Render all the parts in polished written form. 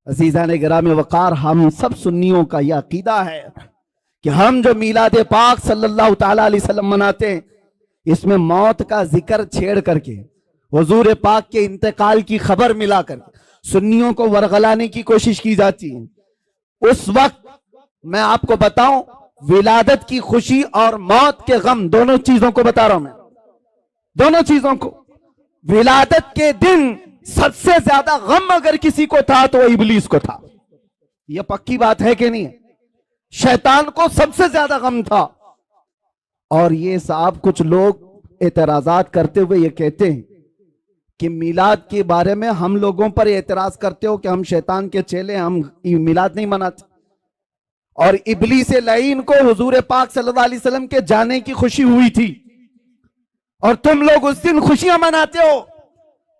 अजीज़ान गिराम वक़ार, हम सब सुन्नियों का यह अकीदा है कि हम जो मीलाद पाक सल्लल्लाहु ताला अलैहि वसल्लम मनाते हैं, इसमें मौत का जिक्र छेड़ करके हुजूर पाक के इंतकाल की खबर मिला कर सुन्नियों को वरगलाने की कोशिश की जाती है। उस वक्त मैं आपको बताऊं, विलादत की खुशी और मौत के गम, दोनों चीजों को बता रहा हूं मैं, दोनों चीजों को। विलादत के दिन सबसे ज्यादा गम अगर किसी को था तो वो इबलीस को था। यह पक्की बात है कि नहीं? शैतान को सबसे ज्यादा गम था। और ये साहब कुछ लोग एतराजात करते हुए ये कहते हैं कि मिलाद के बारे में हम लोगों पर एतराज करते हो कि हम शैतान के चेले, हम मिलाद नहीं मनाते। और इबलीस लईन को हुजूर पाक सल्लल्लाहु अलैहि वसल्लम के जाने की खुशी हुई थी और तुम लोग उस दिन खुशियां मनाते हो।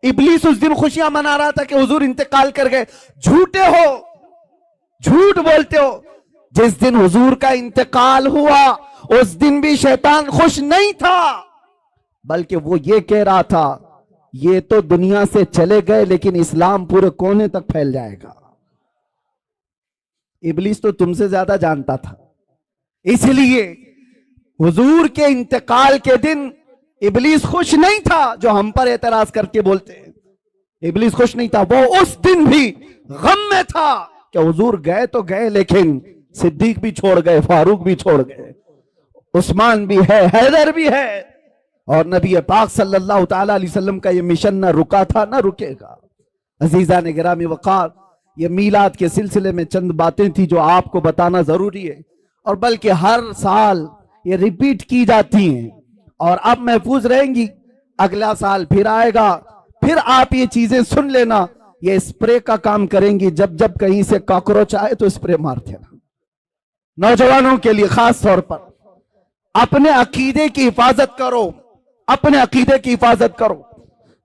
इबलीस उस दिन खुशियां मना रहा था कि हुजूर इंतकाल कर गए। झूठे हो, झूठ बोलते हो। जिस दिन हुजूर का इंतकाल हुआ उस दिन भी शैतान खुश नहीं था, बल्कि वो ये कह रहा था ये तो दुनिया से चले गए लेकिन इस्लाम पूरे कोने तक फैल जाएगा। इबलीस तो तुमसे ज्यादा जानता था। इसलिए हुजूर के इंतकाल के दिन इबलीस खुश नहीं था, जो हम पर एतराज करके बोलते हैं। इबलीस खुश नहीं था, वो उस दिन भी गम में था कि हुजूर गए तो गए लेकिन सिद्दीक भी छोड़ गए, फारूक भी छोड़ गए, उस्मान भी है, हैदर भी है। और नबी पाक सल्लल्लाहु ताला अलैहि वसल्लम का ये मिशन ना रुका था ना रुकेगा। अजीज़ान गिरामी वक़ार, ये मीलाद के सिलसिले में चंद बातें थी जो आपको बताना जरूरी है, और बल्कि हर साल ये रिपीट की जाती हैं और अब महफूज रहेंगी। अगला साल फिर आएगा, फिर आप ये चीजें सुन लेना। ये स्प्रे का काम करेंगी, जब जब कहीं से कॉकरोच आए तो स्प्रे मार देना। नौजवानों के लिए खास तौर पर अपने अकीदे की हिफाजत करो, अपने अकीदे की हिफाजत करो।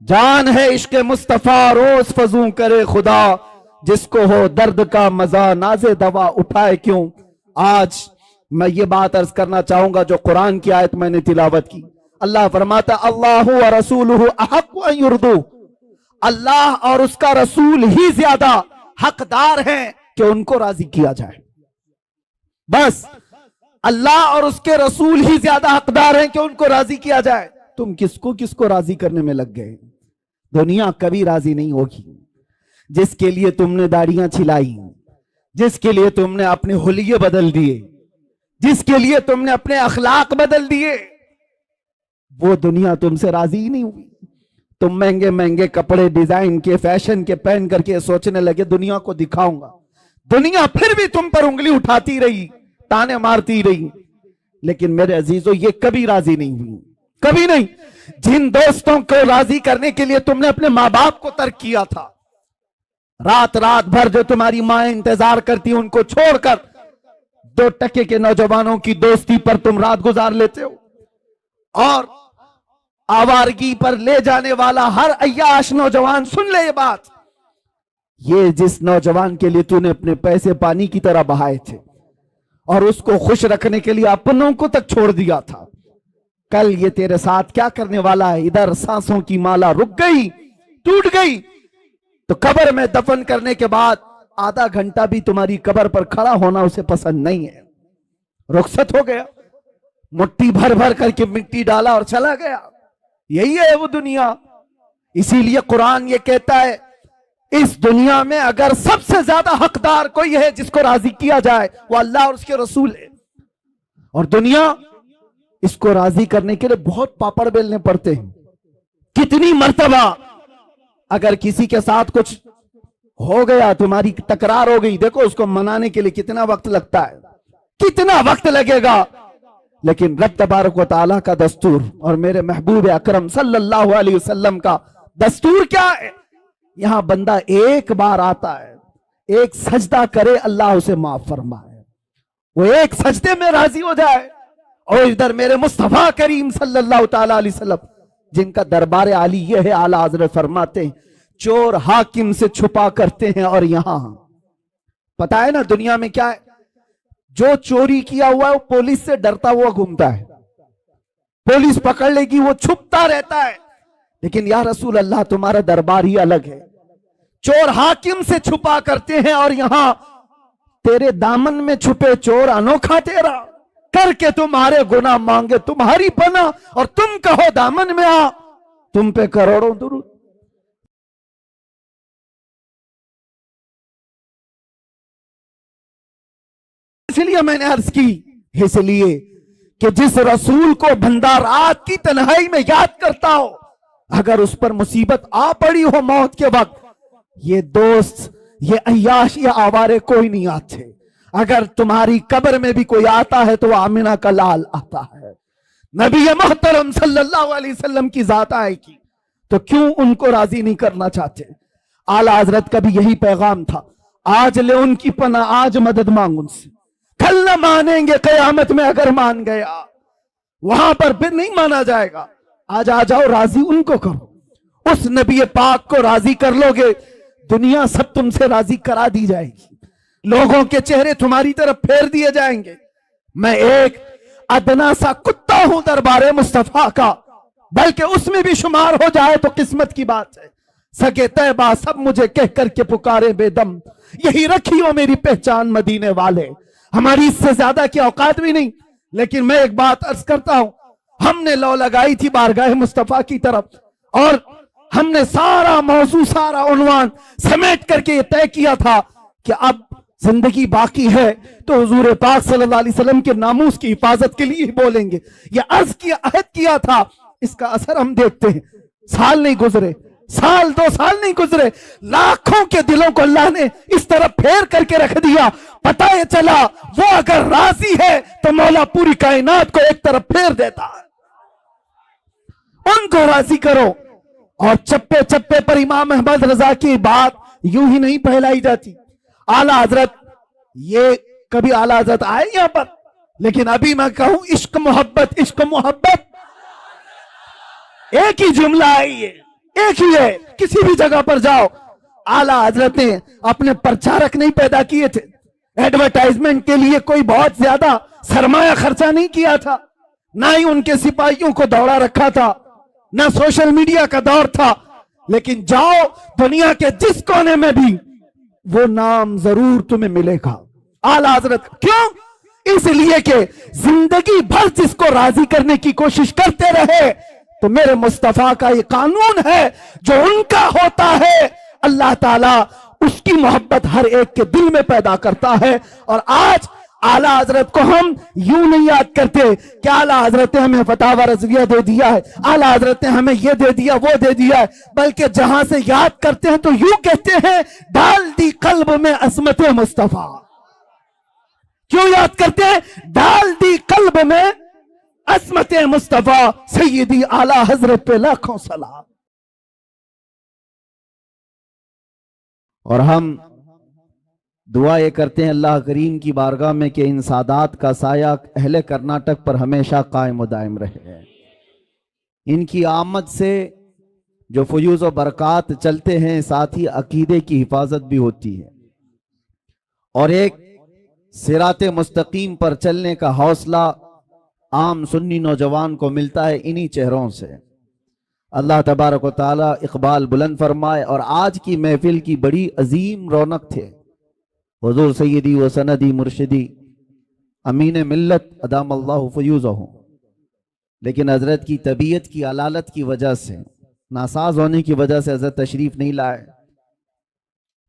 जान है इश्क मुस्तफा रोज फजू करे खुदा, जिसको हो दर्द का मजा नाजे दवा उठाए क्यों। आज मैं ये बात अर्ज करना चाहूंगा जो कुरान की आयत मैंने तिलावत की। अल्लाह फरमाता अल्लाहु व रसूलुहु अहक्कु अन युर्दू, अल्लाह और उसका रसूल ही ज्यादा हकदार हैं कि उनको राजी किया जाए। बस अल्लाह और उसके रसूल ही ज्यादा हकदार हैं कि उनको राजी किया जाए। तुम किसको किसको राजी करने में लग गए? दुनिया कभी राजी नहीं होगी। जिसके लिए तुमने दाढ़ियां छिलाई, जिसके लिए तुमने अपने हुलिये बदल दिए, जिसके लिए तुमने अपने अखलाक बदल दिए, वो दुनिया तुमसे राजी ही नहीं हुई। तुम महंगे महंगे कपड़े डिजाइन के, फैशन के पहन करके सोचने लगे दुनिया को दिखाऊंगा। दुनिया फिर भी तुम पर उंगली उठाती रही, ताने मारती रही, लेकिन मेरे अजीजों ये कभी राजी नहीं हुई, कभी नहीं। जिन दोस्तों को राजी करने के लिए तुमने अपने माँ बाप को तर्क किया था, रात रात भर जो तुम्हारी माँ इंतजार करती उनको छोड़कर 2 टके के नौजवानों की दोस्ती पर तुम रात गुजार लेते हो, और आवारगी पर ले जाने वाला हर अय्याश नौजवान, सुन ले ये बात, ये जिस नौजवान के लिए तूने अपने पैसे पानी की तरह बहाए थे और उसको खुश रखने के लिए अपनों को तक छोड़ दिया था, कल ये तेरे साथ क्या करने वाला है। इधर सांसों की माला रुक गई, टूट गई, तो कब्र में दफन करने के बाद आधा घंटा भी तुम्हारी कब्र पर खड़ा होना उसे पसंद नहीं है। रुखसत हो गया, मुट्ठी भर भर करके मिट्टी डाला और चला गया। यही है वो दुनिया। इसीलिए कुरान ये कहता है इस दुनिया में अगर सबसे ज्यादा हकदार कोई है जिसको राजी किया जाए, वो अल्लाह और उसके रसूल है। और दुनिया इसको राजी करने के लिए बहुत पापड़ बेलने पड़ते हैं। कितनी मर्तबा अगर किसी के साथ कुछ हो गया, तुम्हारी तकरार हो गई, देखो उसको मनाने के लिए कितना वक्त लगता है, कितना वक्त लगेगा। लेकिन रब तबारक व तआला का दस्तूर और मेरे महबूब अकरम सल्लल्लाहु अलैहि वसल्लम का दस्तूर क्या है? यहां बंदा एक बार आता है, एक सजदा करे, अल्लाह उसे माफ फरमाए, वो एक सजदे में राजी हो जाए। और इधर मेरे मुस्तफा करीम सल्लल्लाहु ताला अलैहि वसल्लम, जिनका दरबार आली ये है, आला हज़रत फरमाते हैं चोर हाकिम से छुपा करते हैं। और यहां पता है ना दुनिया में क्या है, जो चोरी किया हुआ है वो पुलिस से डरता हुआ घूमता है, पुलिस पकड़ लेगी वो छुपता रहता है। लेकिन या रसूल अल्लाह तुम्हारा दरबार ही अलग है, चोर हाकिम से छुपा करते हैं, और यहां तेरे दामन में छुपे चोर अनोखा तेरा, करके तुम्हारे गुनाह मांगे तुम्हारी पनाह, और तुम कहो दामन में आ, तुम पे करोड़ों दुरूद। इसलिए मैंने अर्ज की, इसलिए कि जिस रसूल को बंदा रात की तन्हाई में याद करता हो, अगर उस पर मुसीबत आ पड़ी हो मौत के वक्त, ये दोस्त, ये अय्याश, ये आवारे कोई नहीं आते। अगर तुम्हारी कब्र में भी कोई आता है तो आमिना का लाल आता है, नबी मोहतरम सल्लल्लाहु अलैहि वसल्लम की जात आएगी, तो क्यों उनको राजी नहीं करना चाहते। आला हजरत का भी यही पैगाम था, आज ले उनकी पना, आज मदद मांग उनसे, कल न मानेंगे कयामत में अगर मान गया, वहां पर फिर नहीं माना जाएगा। आज आ जाओ, राजी उनको करो, उस नबी पाक को राजी कर लोगे, दुनिया सब तुमसे राजी करा दी जाएगी, लोगों के चेहरे तुम्हारी तरफ फेर दिए जाएंगे। मैं एक अदना सा कुत्ता हूं दरबारे मुस्तफा का, बल्कि उसमें भी शुमार हो जाए तो किस्मत की बात है। सके तैबा सब मुझे कह करके पुकारे बेदम, यही रखी हो मेरी पहचान मदीने वाले। हमारी इससे ज्यादा की औकात भी नहीं, लेकिन मैं एक बात अर्ज करता हूं, हमने लौ लगाई थी बारगाह मुस्तफा की तरफ, और हमने सारा मौजू, सारा उन्वान समेट करके ये तय किया था कि अब जिंदगी बाकी है तो हुजूर पाक सल्लल्लाहु अलैहि वसल्लम के नामूस की हिफाजत के लिए ही बोलेंगे। ये अर्ज किया, अहद किया था, इसका असर हम देखते हैं। साल नहीं गुजरे, साल 2 साल नहीं गुजरे, लाखों के दिलों को अल्लाह ने इस तरफ फेर करके रख दिया। पता ये चला वो अगर राजी है तो मौला पूरी कायनात को एक तरफ फेर देता है। उनको राजी करो। और चप्पे चप्पे पर इमाम अहमद रजा की बात यूं ही नहीं फैलाई जाती। आला हजरत, ये कभी आला हजरत आए यहां पर, लेकिन अभी मैं कहूं इश्क मोहब्बत, इश्क मोहब्बत एक ही जुमला है, ये एक ही है। किसी भी जगह पर जाओ, आला हजरत ने अपने प्रचारक नहीं पैदा किए थे, एडवर्टाइजमेंट के लिए कोई बहुत ज्यादा सरमाया खर्चा नहीं किया था, ना ही उनके सिपाहियों को दौड़ा रखा था, ना सोशल मीडिया का दौर था। लेकिन जाओ दुनिया के जिस कोने में भी, वो नाम जरूर तुम्हें मिलेगा, आला हजरत। क्यों? इसलिए कि जिंदगी भर जिसको राजी करने की कोशिश करते रहे, तो मेरे मुस्तफा का ये कानून है, जो उनका होता है अल्लाह ताला उसकी मोहब्बत हर एक के दिल में पैदा करता है। और आज आला हजरत को हम यूं नहीं याद करते कि आला हजरत ने हमें फतावा रज़विया दे दिया है, आला हजरत ने हमें ये दे दिया, वो दे दिया है, बल्कि जहां से याद करते हैं तो यूं कहते हैं, डाल दी कल्ब में अज़मत मुस्तफा। क्यों याद करते हैं? डाल दी कल्ब में अज़मत मुस्तफा सैयदी आला हजरत पे लाखों सलाम। और हम दुआ ये करते हैं अल्लाह करीम की बारगाह में कि इन सादात का साया अहले कर्नाटक पर हमेशा कायम दायम रहे। इनकी आमद से जो फयूज़ व बरक़ात चलते हैं, साथ ही अकीदे की हिफाजत भी होती है, और एक सिराते मुस्तकीम पर चलने का हौसला आम सुन्नी नौजवान को मिलता है इन्हीं चेहरों से। अल्लाह तबारक व तआला इकबाल बुलंद फरमाए। और आज की महफिल की बड़ी अजीम रौनक थे हुजूर सैयदी व सनदी मुर्शिदी अमीन मिल्लत अदाम अल्लाहु फयूज़हु, लेकिन हजरत की तबीयत की अलालत की वजह से, नासाज होने की वजह से हजरत तशरीफ नहीं लाए।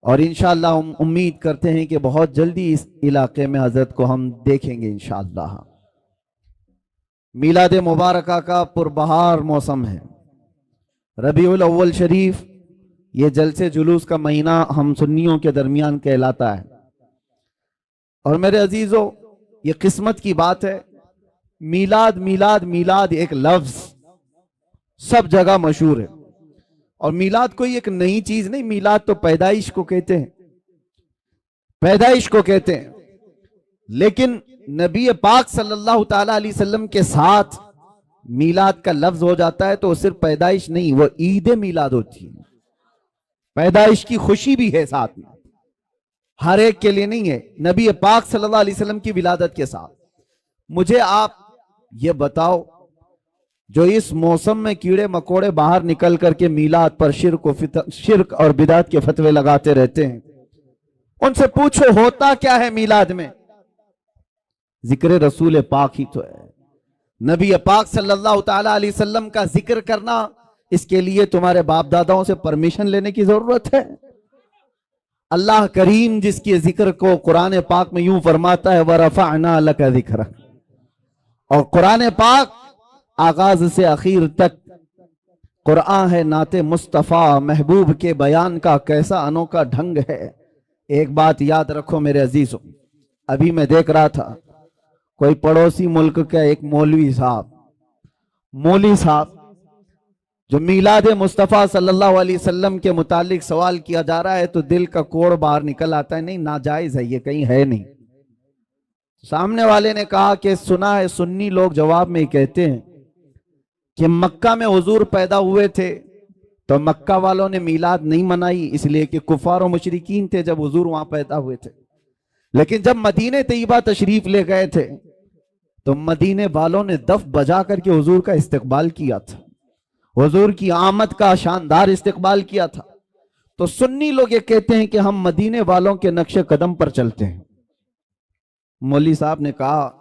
और इंशाअल्लाह हम उम्मीद करते हैं कि बहुत जल्दी इस इलाके में हजरत को हम देखेंगे इंशाअल्लाह। मीलाद मुबारका का पुरबहार मौसम है, रबीउल अव्वल शरीफ, ये जलसे जुलूस का महीना हम सुन्नियों के दरमियान कहलाता है। और मेरे अजीजों, ये किस्मत की बात है, मीलाद मीलाद मीलाद एक लफ्ज सब जगह मशहूर है। और मीलाद कोई एक नई चीज नहीं, मीलाद तो पैदाइश को कहते हैं, पैदाइश को कहते हैं। लेकिन नबी पाक सल्लल्लाहु ताला अलैहि वसल्लम के साथ मीलाद का लफ्ज हो जाता है तो सिर्फ पैदाइश नहीं, वो ईद मीलाद होती है। पैदाइश की खुशी भी है साथ में, हर एक के लिए नहीं है। नबी पाक सल्लल्लाहु अलैहि वसल्लम की विलादत के साथ मुझे आप ये बताओ जो इस मौसम में कीड़े मकोड़े बाहर निकल करके मीलाद पर शिर्क और बिदात के फतवे लगाते रहते हैं, उनसे पूछो होता क्या है मीलाद में। जिक्र रसूल पाक ही तो है। नबी पाक सल्लल्लाहु ताला अलैहि वसल्लम का जिक्र करना, इसके लिए तुम्हारे बाप दादाओं से परमिशन लेने की जरूरत है? अल्लाह करीम जिसके जिक्र को कुरान पाक में यूं फरमाता है, वरफ़अना लका ज़िक्रक, और कुरान पाक आगाज से आखिर तक कुरान है नाते मुस्तफ़ा महबूब के बयान का कैसा अनोखा ढंग है। एक बात याद रखो मेरे अजीजों, अभी मैं देख रहा था कोई पड़ोसी मुल्क का एक मौलवी साहब जो मीलाद मुस्तफ़ा सल्लल्लाहु अलैहि वसल्लम के मुतालिक सवाल किया जा रहा है, तो दिल का कोड़ बाहर निकल आता है, नहीं नाजायज है ये, कहीं है नहीं। सामने वाले ने कहा कि सुना है सुन्नी लोग जवाब में कहते हैं कि मक्का में हुजूर पैदा हुए थे तो मक्का वालों ने मीलाद नहीं मनाई, इसलिए कि कुफार और मुशरिकीन थे जब हुजूर वहां पैदा हुए थे। लेकिन जब मदीने तैयबा तशरीफ ले गए थे तो मदीने वालों ने दफ बजा करके हुजूर का इस्तकबाल किया था, हुजूर की आमद का शानदार इस्तकबाल किया था। तो सुन्नी लोग ये कहते हैं कि हम मदीने वालों के नक्शे कदम पर चलते हैं। मौलवी साहब ने कहा,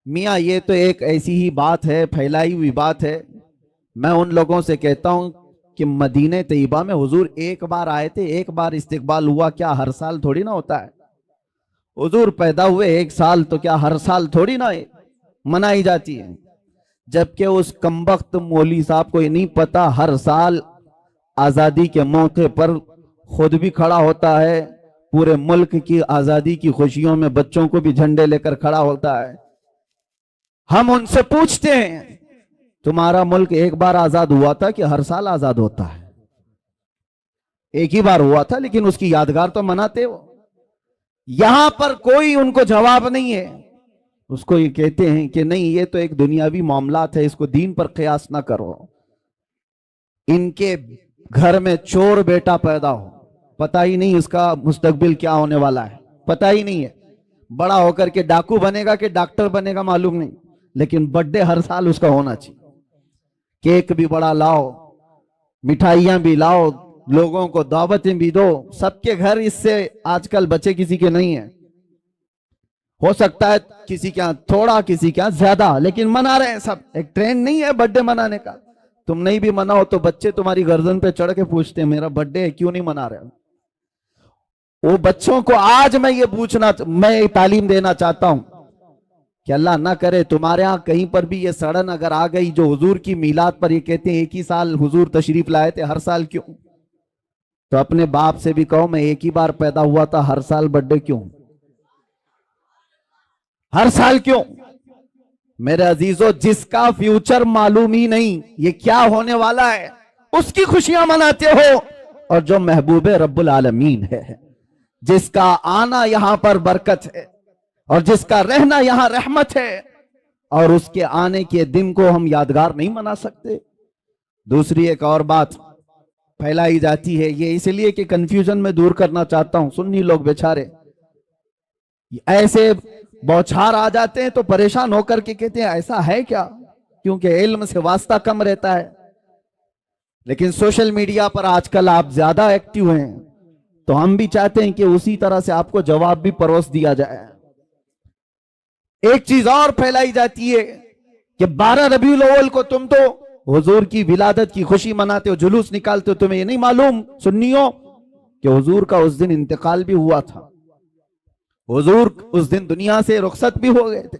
मियाँ ये तो एक ऐसी ही बात है, फैलाई हुई बात है। मैं उन लोगों से कहता हूं कि मदीने तैयबा में हुजूर एक बार आए थे, एक बार इस्तकबाल हुआ, क्या हर साल थोड़ी ना होता है? हुजूर पैदा हुए एक साल, तो क्या हर साल थोड़ी ना मनाई जाती है? जबकि उस कमबख्त मौलवी साहब को ये नहीं पता हर साल आजादी के मौके पर खुद भी खड़ा होता है, पूरे मुल्क की आजादी की खुशियों में बच्चों को भी झंडे लेकर खड़ा होता है। हम उनसे पूछते हैं तुम्हारा मुल्क एक बार आजाद हुआ था कि हर साल आजाद होता है? एक ही बार हुआ था, लेकिन उसकी यादगार तो मनाते हो। यहां पर कोई उनको जवाब नहीं है। उसको ये कहते हैं कि नहीं ये तो एक दुनियावी मामलात है, इसको दीन पर कयास ना करो। इनके घर में चोर बेटा पैदा हो, पता ही नहीं उसका मुस्तकबिल क्या होने वाला है, पता ही नहीं है। बड़ा होकर के डाकू बनेगा कि डॉक्टर बनेगा मालूम नहीं, लेकिन बर्थडे हर साल उसका होना चाहिए। केक भी बड़ा लाओ, मिठाइयां भी लाओ, लोगों को दावतें भी दो। सबके घर इससे आजकल बच्चे किसी के नहीं है। हो सकता है किसी के यहाँ थोड़ा, किसी के यहाँ ज्यादा, लेकिन मना रहे हैं सब। एक ट्रेंड नहीं है बर्थडे मनाने का। तुम नहीं भी मनाओ तो बच्चे तुम्हारी गर्दन पे चढ़ के पूछते हैं मेरा बर्थडे है, क्यों नहीं मना रहे हो? वो बच्चों को आज मैं तालीम देना चाहता हूं कि अल्लाह ना करे तुम्हारे यहां कहीं पर भी ये सड़न अगर आ गई जो हुजूर की मीलाद पर ये कहते हैं एक ही साल हुजूर तशरीफ लाए थे, हर साल क्यों? तो अपने बाप से भी कहो मैं एक ही बार पैदा हुआ था, हर साल बर्थडे क्यों? हर साल क्यों? मेरे अजीजों, जिसका फ्यूचर मालूम ही नहीं ये क्या होने वाला है, उसकी खुशियां मनाते हो। और जो महबूब रब्बुल आलमीन है, जिसका आना यहां पर बरकत है और जिसका रहना यहां रहमत है, और उसके आने के दिन को हम यादगार नहीं मना सकते। दूसरी एक और बात फैलाई जाती है, ये इसलिए कि कंफ्यूजन में दूर करना चाहता हूं। सुन्नी लोग बेचारे ऐसे बौछार आ जाते हैं तो परेशान होकर के कहते हैं ऐसा है क्या, क्योंकि इल्म से वास्ता कम रहता है। लेकिन सोशल मीडिया पर आजकल आप ज्यादा एक्टिव हैं, तो हम भी चाहते हैं कि उसी तरह से आपको जवाब भी परोस दिया जाए। एक चीज और फैलाई जाती है कि 12 रबीउल अव्वल को तुम तो हुजूर की विलादत की खुशी मनाते हो, जुलूस निकालते हो। तुम्हें ये नहीं मालूम सुन्नियों कि हुजूर का उस दिन इंतकाल भी हुआ था, हुजूर उस दिन दुनिया से रुखसत भी हो गए थे।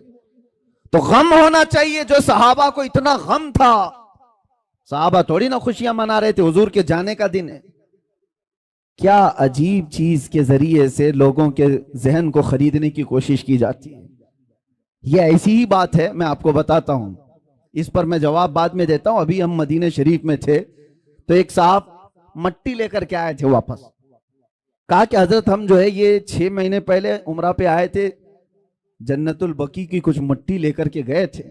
तो गम होना चाहिए जो सहाबा को इतना गम था। सहाबा थोड़ी ना खुशियां मना रहे थे, हुजूर के जाने का दिन है। क्या अजीब चीज के जरिए से लोगों के जहन को खरीदने की कोशिश की जाती है। यह ऐसी ही बात है, मैं आपको बताता हूं। इस पर मैं जवाब बाद में देता हूं। अभी हम मदीने शरीफ में थे तो एक साहब मट्टी लेकर के आए थे वापस। कहा कि हजरत हम जो है ये 6 महीने पहले उम्रा पे आए थे, जन्नतुल बकी की कुछ मट्टी लेकर के गए थे।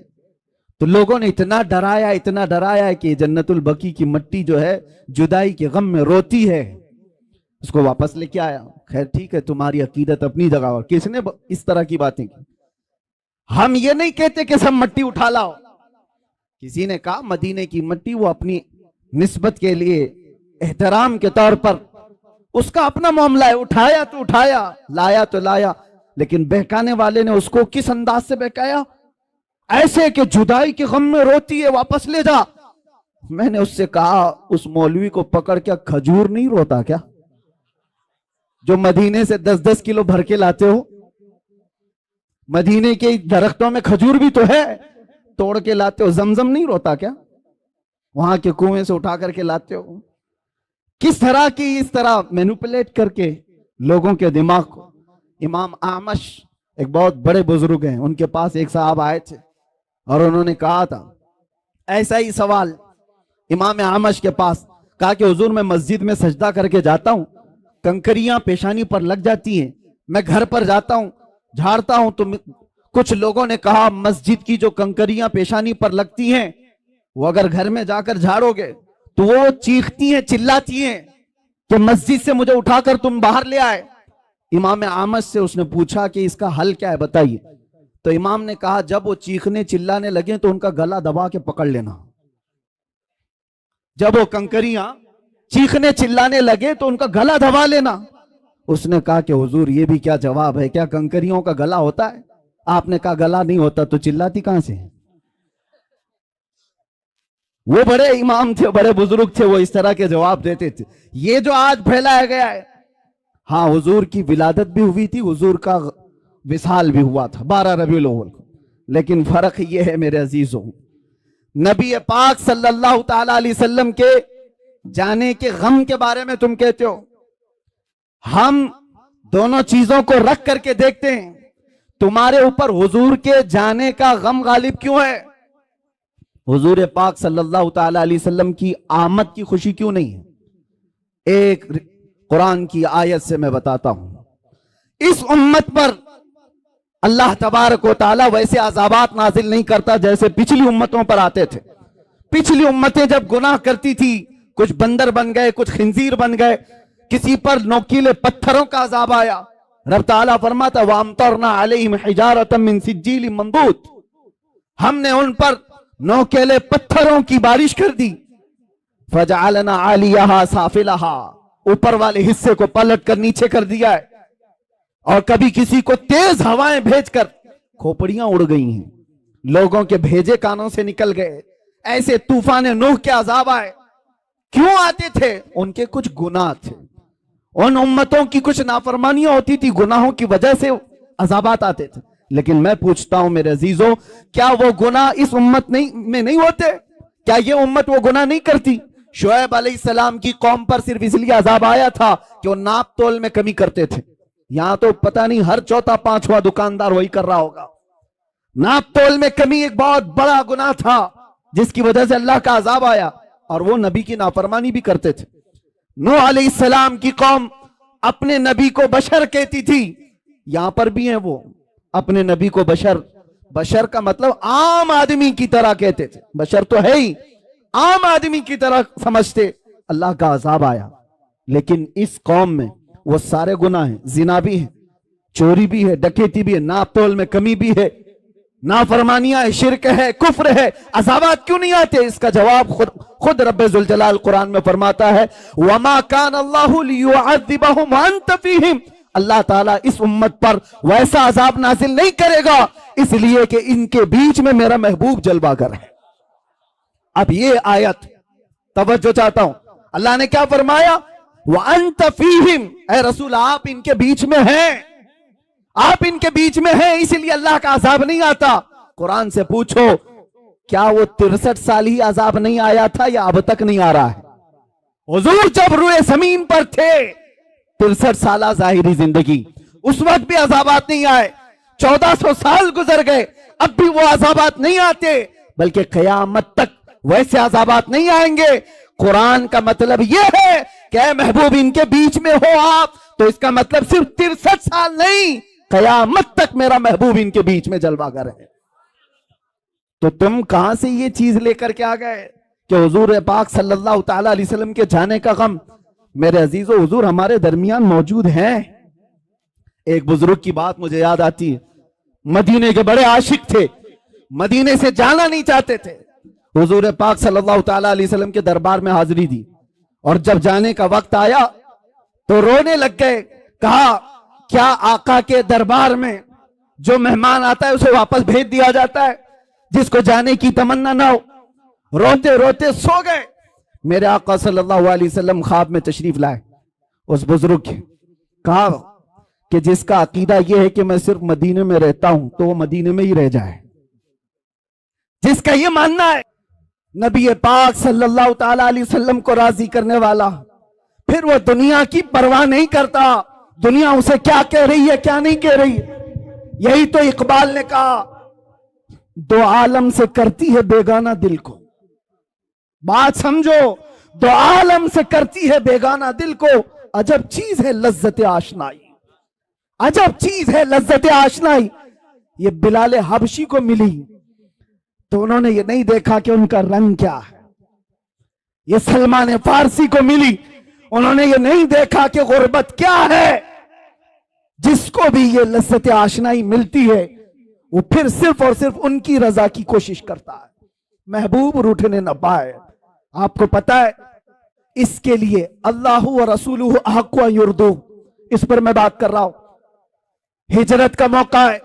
तो लोगों ने इतना डराया कि जन्नतुल बकी की मट्टी जो है जुदाई के गम में रोती है, उसको वापस लेके आया। खैर ठीक है, तुम्हारी अकीदत अपनी जगह, और किसने इस तरह की बातें की। हम ये नहीं कहते कि सब मट्टी उठा लाओ, किसी ने कहा मदीने की मिट्टी वो अपनी निस्बत के लिए एहतराम के तौर पर उसका अपना मामला है, उठाया तो उठाया, लाया तो लाया, लेकिन बहकाने वाले ने उसको किस अंदाज से बहकाया, ऐसे कि जुदाई के गम में रोती है, वापस ले जा। मैंने उससे कहा उस मौलवी को पकड़ के, खजूर नहीं रोता क्या जो मदीने से 10-10 किलो भर के लाते हो? मदीने के दरख्तों में खजूर भी तो है, तोड़ के लाते हो। जमजम नहीं रोता क्या? वहां के कुएं से उठा करके लाते हो। किस तरह की इस तरह मैनिपुलेट करके लोगों के दिमाग को। इमाम आमश एक बहुत बड़े बुजुर्ग हैं, उनके पास एक साहब आए थे और उन्होंने कहा था ऐसा ही सवाल इमाम आमश के पास, कहा कि हुजूर मैं मस्जिद में सजदा करके जाता हूं, कंकरियां पेशानी पर लग जाती हैं, मैं घर पर जाता हूं झाड़ता हूं तो कुछ लोगों ने कहा मस्जिद की जो कंकरियां पेशानी पर लगती हैं वो अगर घर में जाकर झाड़ोगे तो वो चीखती हैं, चिल्लाती हैं कि मस्जिद से मुझे उठाकर तुम बाहर ले आए। इमाम आमश से उसने पूछा कि इसका हल क्या है बताइए। तो इमाम ने कहा जब वो चीखने चिल्लाने लगे तो उनका गला दबा के पकड़ लेना। जब वो कंकरियां चीखने चिल्लाने लगे तो उनका गला दबा लेना। उसने कहा कि हुजूर ये भी क्या जवाब है, क्या कंकरियों का गला होता है? आपने कहा गला नहीं होता तो चिल्लाती कहां से? वो बड़े इमाम थे, बड़े बुजुर्ग थे, वो इस तरह के जवाब देते थे। ये जो आज फैलाया गया है, हाँ हुजूर की विलादत भी हुई थी, हुजूर का विसाल भी हुआ था 12 रबीउल अव्वल को, लेकिन फर्क ये है मेरे अजीजों, नबी पाक सल्लल्लाहु ताला अलैहि वसल्लम के जाने के गम के बारे में तुम कहते हो। हम दोनों चीजों को रख करके देखते हैं, तुम्हारे ऊपर हुजूर के जाने का गम गालिब क्यों है? हुजूर पाक सल्लल्लाहु ताला अलैहि वसल्लम की आमद की खुशी क्यों नहीं है? एक कुरान की आयत से मैं बताता हूं। इस उम्मत पर अल्लाह तबारक व तआला वैसे अज़ाबात नाजिल नहीं करता जैसे पिछली उम्मतों पर आते थे। पिछली उम्मतें जब गुनाह करती थी, कुछ बंदर बन गए, कुछ खिंजीर बन गए, किसी पर नोकीले पत्थरों का अजाब आया, रब ताला फरमाता वामतरना अलैहिम हिजारतम मिन सिज्जील मंदूद, हमने उन पर नोकीले पत्थरों की बारिश कर दी। फजअलना आलियहा साफिलहा, ऊपर वाले हिस्से को पलट कर नीचे कर दिया है, और कभी किसी को तेज हवाएं भेजकर खोपड़ियां उड़ गई हैं, लोगों के भेजे कानों से निकल गए। ऐसे तूफान नूह के अजाब आए। क्यों आते थे? उनके कुछ गुनाह थे, उन उम्मतों की कुछ नाफरमानियां होती थी, गुनाहों की वजह से अजाबात आते थे। लेकिन मैं पूछता हूं मेरे अजीजों, क्या वो गुनाह इस उम्मत में नहीं होते? क्या ये उम्मत वो गुनाह नहीं करती? शुएब अलैहिस्सलाम की कौम पर सिर्फ इसलिए अजाब आया था कि वो नाप तोल में कमी करते थे। यहां तो पता नहीं हर चौथा पांचवा दुकानदार वही कर रहा होगा। नाप तोल में कमी एक बहुत बड़ा गुनाह था जिसकी वजह से अल्लाह का अजाब आया, और वो नबी की नाफरमानी भी करते थे। नूह अलैहिस्सलाम की कौम अपने नबी को बशर कहती थी, यहां पर भी है वो अपने नबी को बशर, बशर का मतलब आम आदमी की तरह कहते थे, बशर तो है ही, आम आदमी की तरह समझते। अल्लाह का अजाब आया। लेकिन इस कौम में वो सारे गुनाह हैं, जिना भी है, चोरी भी है, डकैती भी है, नाप तोल में कमी भी है, नाफरमानियां है, शिरक है, कुफ्र है, अज़ाबात क्यों नहीं आते? इसका जवाब खुद रब्बे जुल जलाल कुरान में फरमाता है वमा कान अल्लाहु लियुअज़्ज़िबहुम व अंत फीहिम, अल्लाह ताला इस उम्मत पर वैसा अजाब नाजिल नहीं करेगा इसलिए कि इनके बीच में मेरा महबूब जलवागर है। अब ये आयत तवज्जो चाहता हूं, अल्लाह ने क्या फरमाया? व अंत फीहिम, ऐ रसूल आप इनके बीच में हैं, आप इनके बीच में हैं, इसलिए अल्लाह का अजाब नहीं आता। कुरान से पूछो क्या वो 63 साल ही अजाब नहीं आया था या अब तक नहीं आ रहा है? हुजूर जब रुए जमीन पर थे 63 साल जाहिरी जिंदगी, उस वक्त भी अजाबात नहीं आए। 1400 साल गुजर गए, अब भी वो अजाबात नहीं आते, बल्कि कयामत तक वैसे अजाबात नहीं आएंगे। कुरान का मतलब यह है कि महबूब इनके बीच में हो आप, तो इसका मतलब सिर्फ 63 साल नहीं, कयामत तक मेरा महबूब इनके बीच में जलवागर है। तो तुम कहां से ये चीज लेकर के आ गए कि हुजूर पाक सल्लल्लाहु ताला अलैहि वसल्लम के जाने का गम? मेरे अजीजों, हुजूर हमारे दरमियान मौजूद हैं। एक बुजुर्ग की बात मुझे याद आती है, मदीने के बड़े आशिक थे, मदीने से जाना नहीं चाहते थे। हुजूर पाक सल्लल्लाहु ताला अलैहि वसल्लम के दरबार में हाजिरी दी और जब जाने का वक्त आया तो रोने लग गए। कहा क्या आका के दरबार में जो मेहमान आता है उसे वापस भेज दिया जाता है, जिसको जाने की तमन्ना ना हो? रोते रोते सो गए। मेरे आका सल्लल्लाहु अलैहि वसल्लम ख्वाब में तशरीफ लाए उस बुजुर्ग के। कहा कि जिसका अकीदा यह है कि मैं सिर्फ मदीने में रहता हूं तो वो मदीने में ही रह जाए। जिसका ये मानना है नबी पाक सल्लल्लाहु ताला अलैहि वसल्लम को राजी करने वाला, फिर वो दुनिया की परवाह नहीं करता दुनिया उसे क्या कह रही है क्या नहीं कह रही है। यही तो इकबाल ने कहा, दो आलम से करती है बेगाना दिल को। बात समझो, दो आलम से करती है बेगाना दिल को। अजब चीज है लज्जत आशनाई, अजब चीज है लज्जत आशनाई। ये बिलाल हबशी को मिली तो उन्होंने ये नहीं देखा कि उनका रंग क्या है। ये सलमान फारसी को मिली, उन्होंने ये नहीं देखा कि गुर्बत क्या है। जिसको भी ये लज्जत आशनाई मिलती है वो फिर सिर्फ और सिर्फ उनकी रजा की कोशिश करता है, महबूब रूठने न पाए। आपको पता है इसके लिए अल्लाह व रसूलुहु अहक्कु अन युर्दू, इस पर मैं बात कर रहा हूं। हिजरत का मौका है,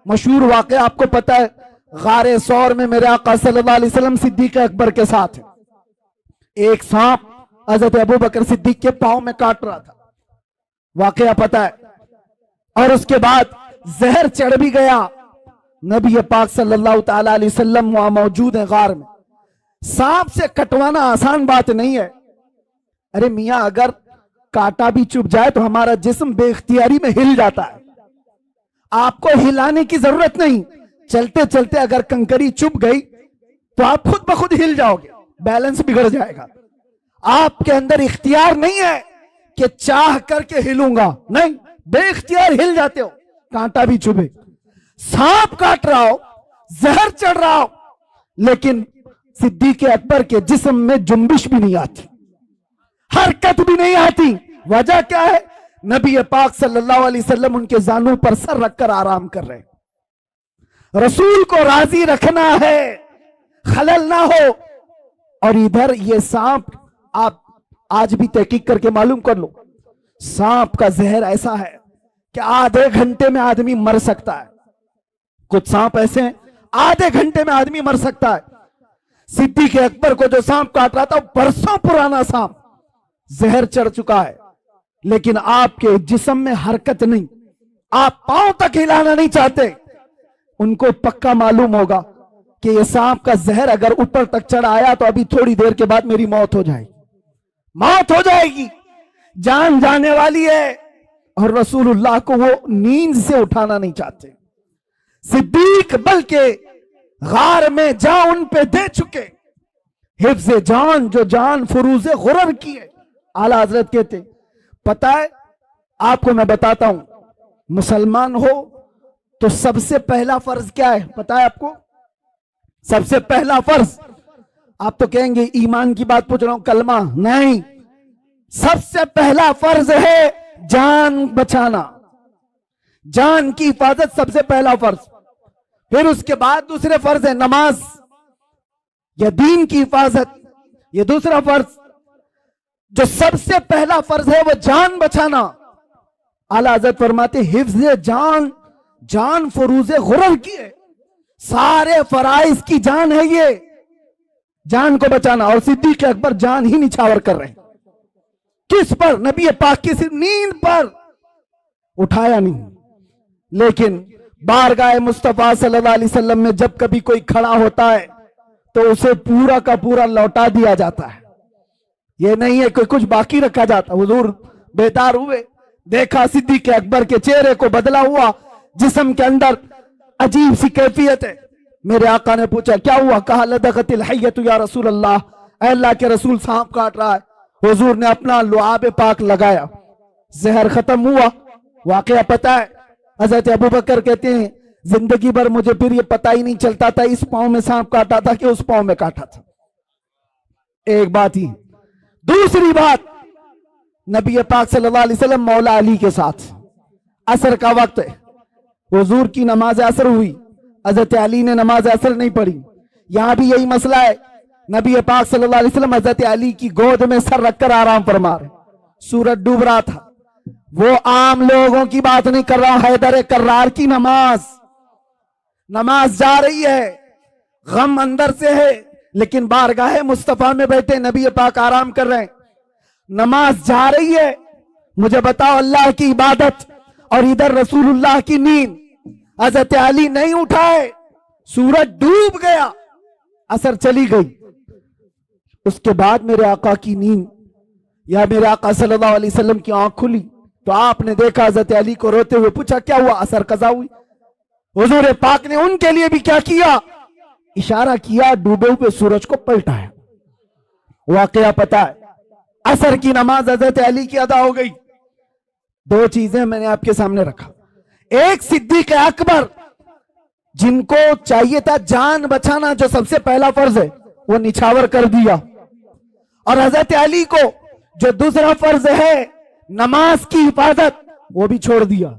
मशहूर वाक़या आपको पता है, गारे सौर में मेरे आका सल्लल्लाहु अलैहि वसल्लम सिद्दीक अकबर के साथ है। एक सांप हजरत अबू बकर सिद्दीक के पांव में काट रहा था, वाक़या पता है। और उसके बाद जहर चढ़ भी गया। नबी पाक सल्लल्लाहु ताला अलैहि वसल्लम वहां मौजूद है गार में। सांप से कटवाना आसान बात नहीं है। अरे मियां, अगर कांटा भी चुभ जाए तो हमारा जिस्म बेख्तियारी में हिल जाता है, आपको हिलाने की जरूरत नहीं। चलते चलते अगर कंकरी चुभ गई तो आप खुद ब खुद हिल जाओगे, बैलेंस बिगड़ जाएगा। आपके अंदर इख्तियार नहीं है कि चाह करके हिलूंगा, नहीं, बेइख्तियार हिल जाते हो। कांटा भी चुभे, सांप काट रहा हो, जहर चढ़ रहा हो, लेकिन सिद्दीक अकबर के जिस्म में जुम्बिश भी नहीं आती, हरकत भी नहीं आती। वजह क्या है? नबी पाक सल्लल्लाहु अलैहि वसल्लम उनके जानू पर सर रखकर आराम कर रहे हैं। रसूल को राजी रखना है, खलल ना हो। और इधर ये सांप, आप आज भी तहकीक करके मालूम कर लो, सांप का जहर ऐसा है कि आधे घंटे में आदमी मर सकता है। कुछ सांप ऐसे हैं आधे घंटे में आदमी मर सकता है। सिद्दीक अकबर को जो सांप काट रहा था बरसों पुराना सांप, जहर चढ़ चुका है, लेकिन आपके जिस्म में हरकत नहीं, आप पांव तक हिलाना नहीं चाहते। उनको पक्का मालूम होगा कि ये सांप का जहर अगर ऊपर तक चढ़ आया तो अभी थोड़ी देर के बाद मेरी मौत हो जाएगी, मौत हो जाएगी, जान जाने वाली है। और रसूलुल्लाह को वो नींद से उठाना नहीं चाहते। सिद्दीक बल्कि गार में जान उन पे दे चुके, हिफ्ज़ जान, जो जान फुरूज़े गुरर की है। आला हजरत कहते, पता है आपको मैं बताता हूं, मुसलमान हो तो सबसे पहला फर्ज क्या है पता है आपको? सबसे पहला फर्ज, आप तो कहेंगे ईमान की बात पूछ रहा हूं, कलमा नहीं, सबसे पहला फर्ज है जान बचाना, जान की हिफाजत सबसे पहला फर्ज। फिर उसके बाद दूसरे फर्ज है नमाज या दीन की हिफाजत, ये दूसरा फर्ज। जो सबसे पहला फर्ज है वो जान बचाना। आला हज़रत फरमाते हिफ्ज़ जान, जान फुरूज़े गुरर की है, सारे फराइज की जान है ये, जान को बचाना। और सिद्दीक अकबर जान ही निछावर कर रहे हैं, किस पर? नबी पाक की सिर्फ नींद पर, उठाया नहीं। लेकिन बारगाह मुस्तफा सल्लल्लाहु अलैहि वसल्लम में जब कभी कोई खड़ा होता है तो उसे पूरा का पूरा लौटा दिया जाता है, ये नहीं है कि कुछ बाकी रखा जाता। हुजूर बेदार हुए, देखा सिद्दीक अकबर के चेहरे को बदला हुआ, जिस्म के अंदर अजीब सी कैफियत है। मेरे आका ने पूछा क्या हुआ? कहा लदगतिल हय्यतु या रसूल अल्लाह, अल्लाह के रसूल सांप काट रहा है। हुजूर ने अपना लुआब पाक लगाया, जहर खत्म हुआ। वाकया पता है, हजरत अबू बकर कहते हैं जिंदगी भर मुझे फिर ये पता ही नहीं चलता था इस पांव में सांप काटा था कि उस पांव में काटा था। एक बात ही। दूसरी बात, नबी पाक सल्लल्लाहु अलैहि वसल्लम मौला अली के साथ, असर का वक्त है, हुजूर की नमाज असर हुई, हजरत अली ने नमाज असर नहीं पढ़ी। यहां भी यही मसला है नबी पाक सल्लल्लाहु अलैहि वसल्लम हजरत अली की गोद में सर रखकर आराम फरमा रहे, सूरज डूब रहा था। वो आम लोगों की बात नहीं कर रहा हूं, हैदर कर्रार की नमाज जा रही है, गम अंदर से है, लेकिन बारगाह मुस्तफा में बैठे नबी पाक आराम कर रहे हैं, नमाज जा रही है। मुझे बताओ, अल्लाह की इबादत और इधर रसूलुल्लाह की नींद। हजरत अली नहीं उठाए, सूरज डूब गया, असर चली गई। उसके बाद मेरे आका की नींद या मेरे आका सल्लल्लाहु अलैहि वसल्लम की आंख खुली तो आपने देखा हजरत अली को रोते हुए, पूछा क्या हुआ, असर कज़ा हुई। हुजूर पाक ने उनके लिए भी क्या किया, इशारा किया, डूबे हुए सूरज को पलटाया। वाकया पता है, असर की नमाज हजरत अली की अदा हो गई। दो चीजें मैंने आपके सामने रखा, एक सिद्दीक अकबर जिनको चाहिए था जान बचाना, जो सबसे पहला फर्ज है, वो निछावर कर दिया, और हजरत अली को जो दूसरा फर्ज है नमाज की हिफाजत, वो भी छोड़ दिया।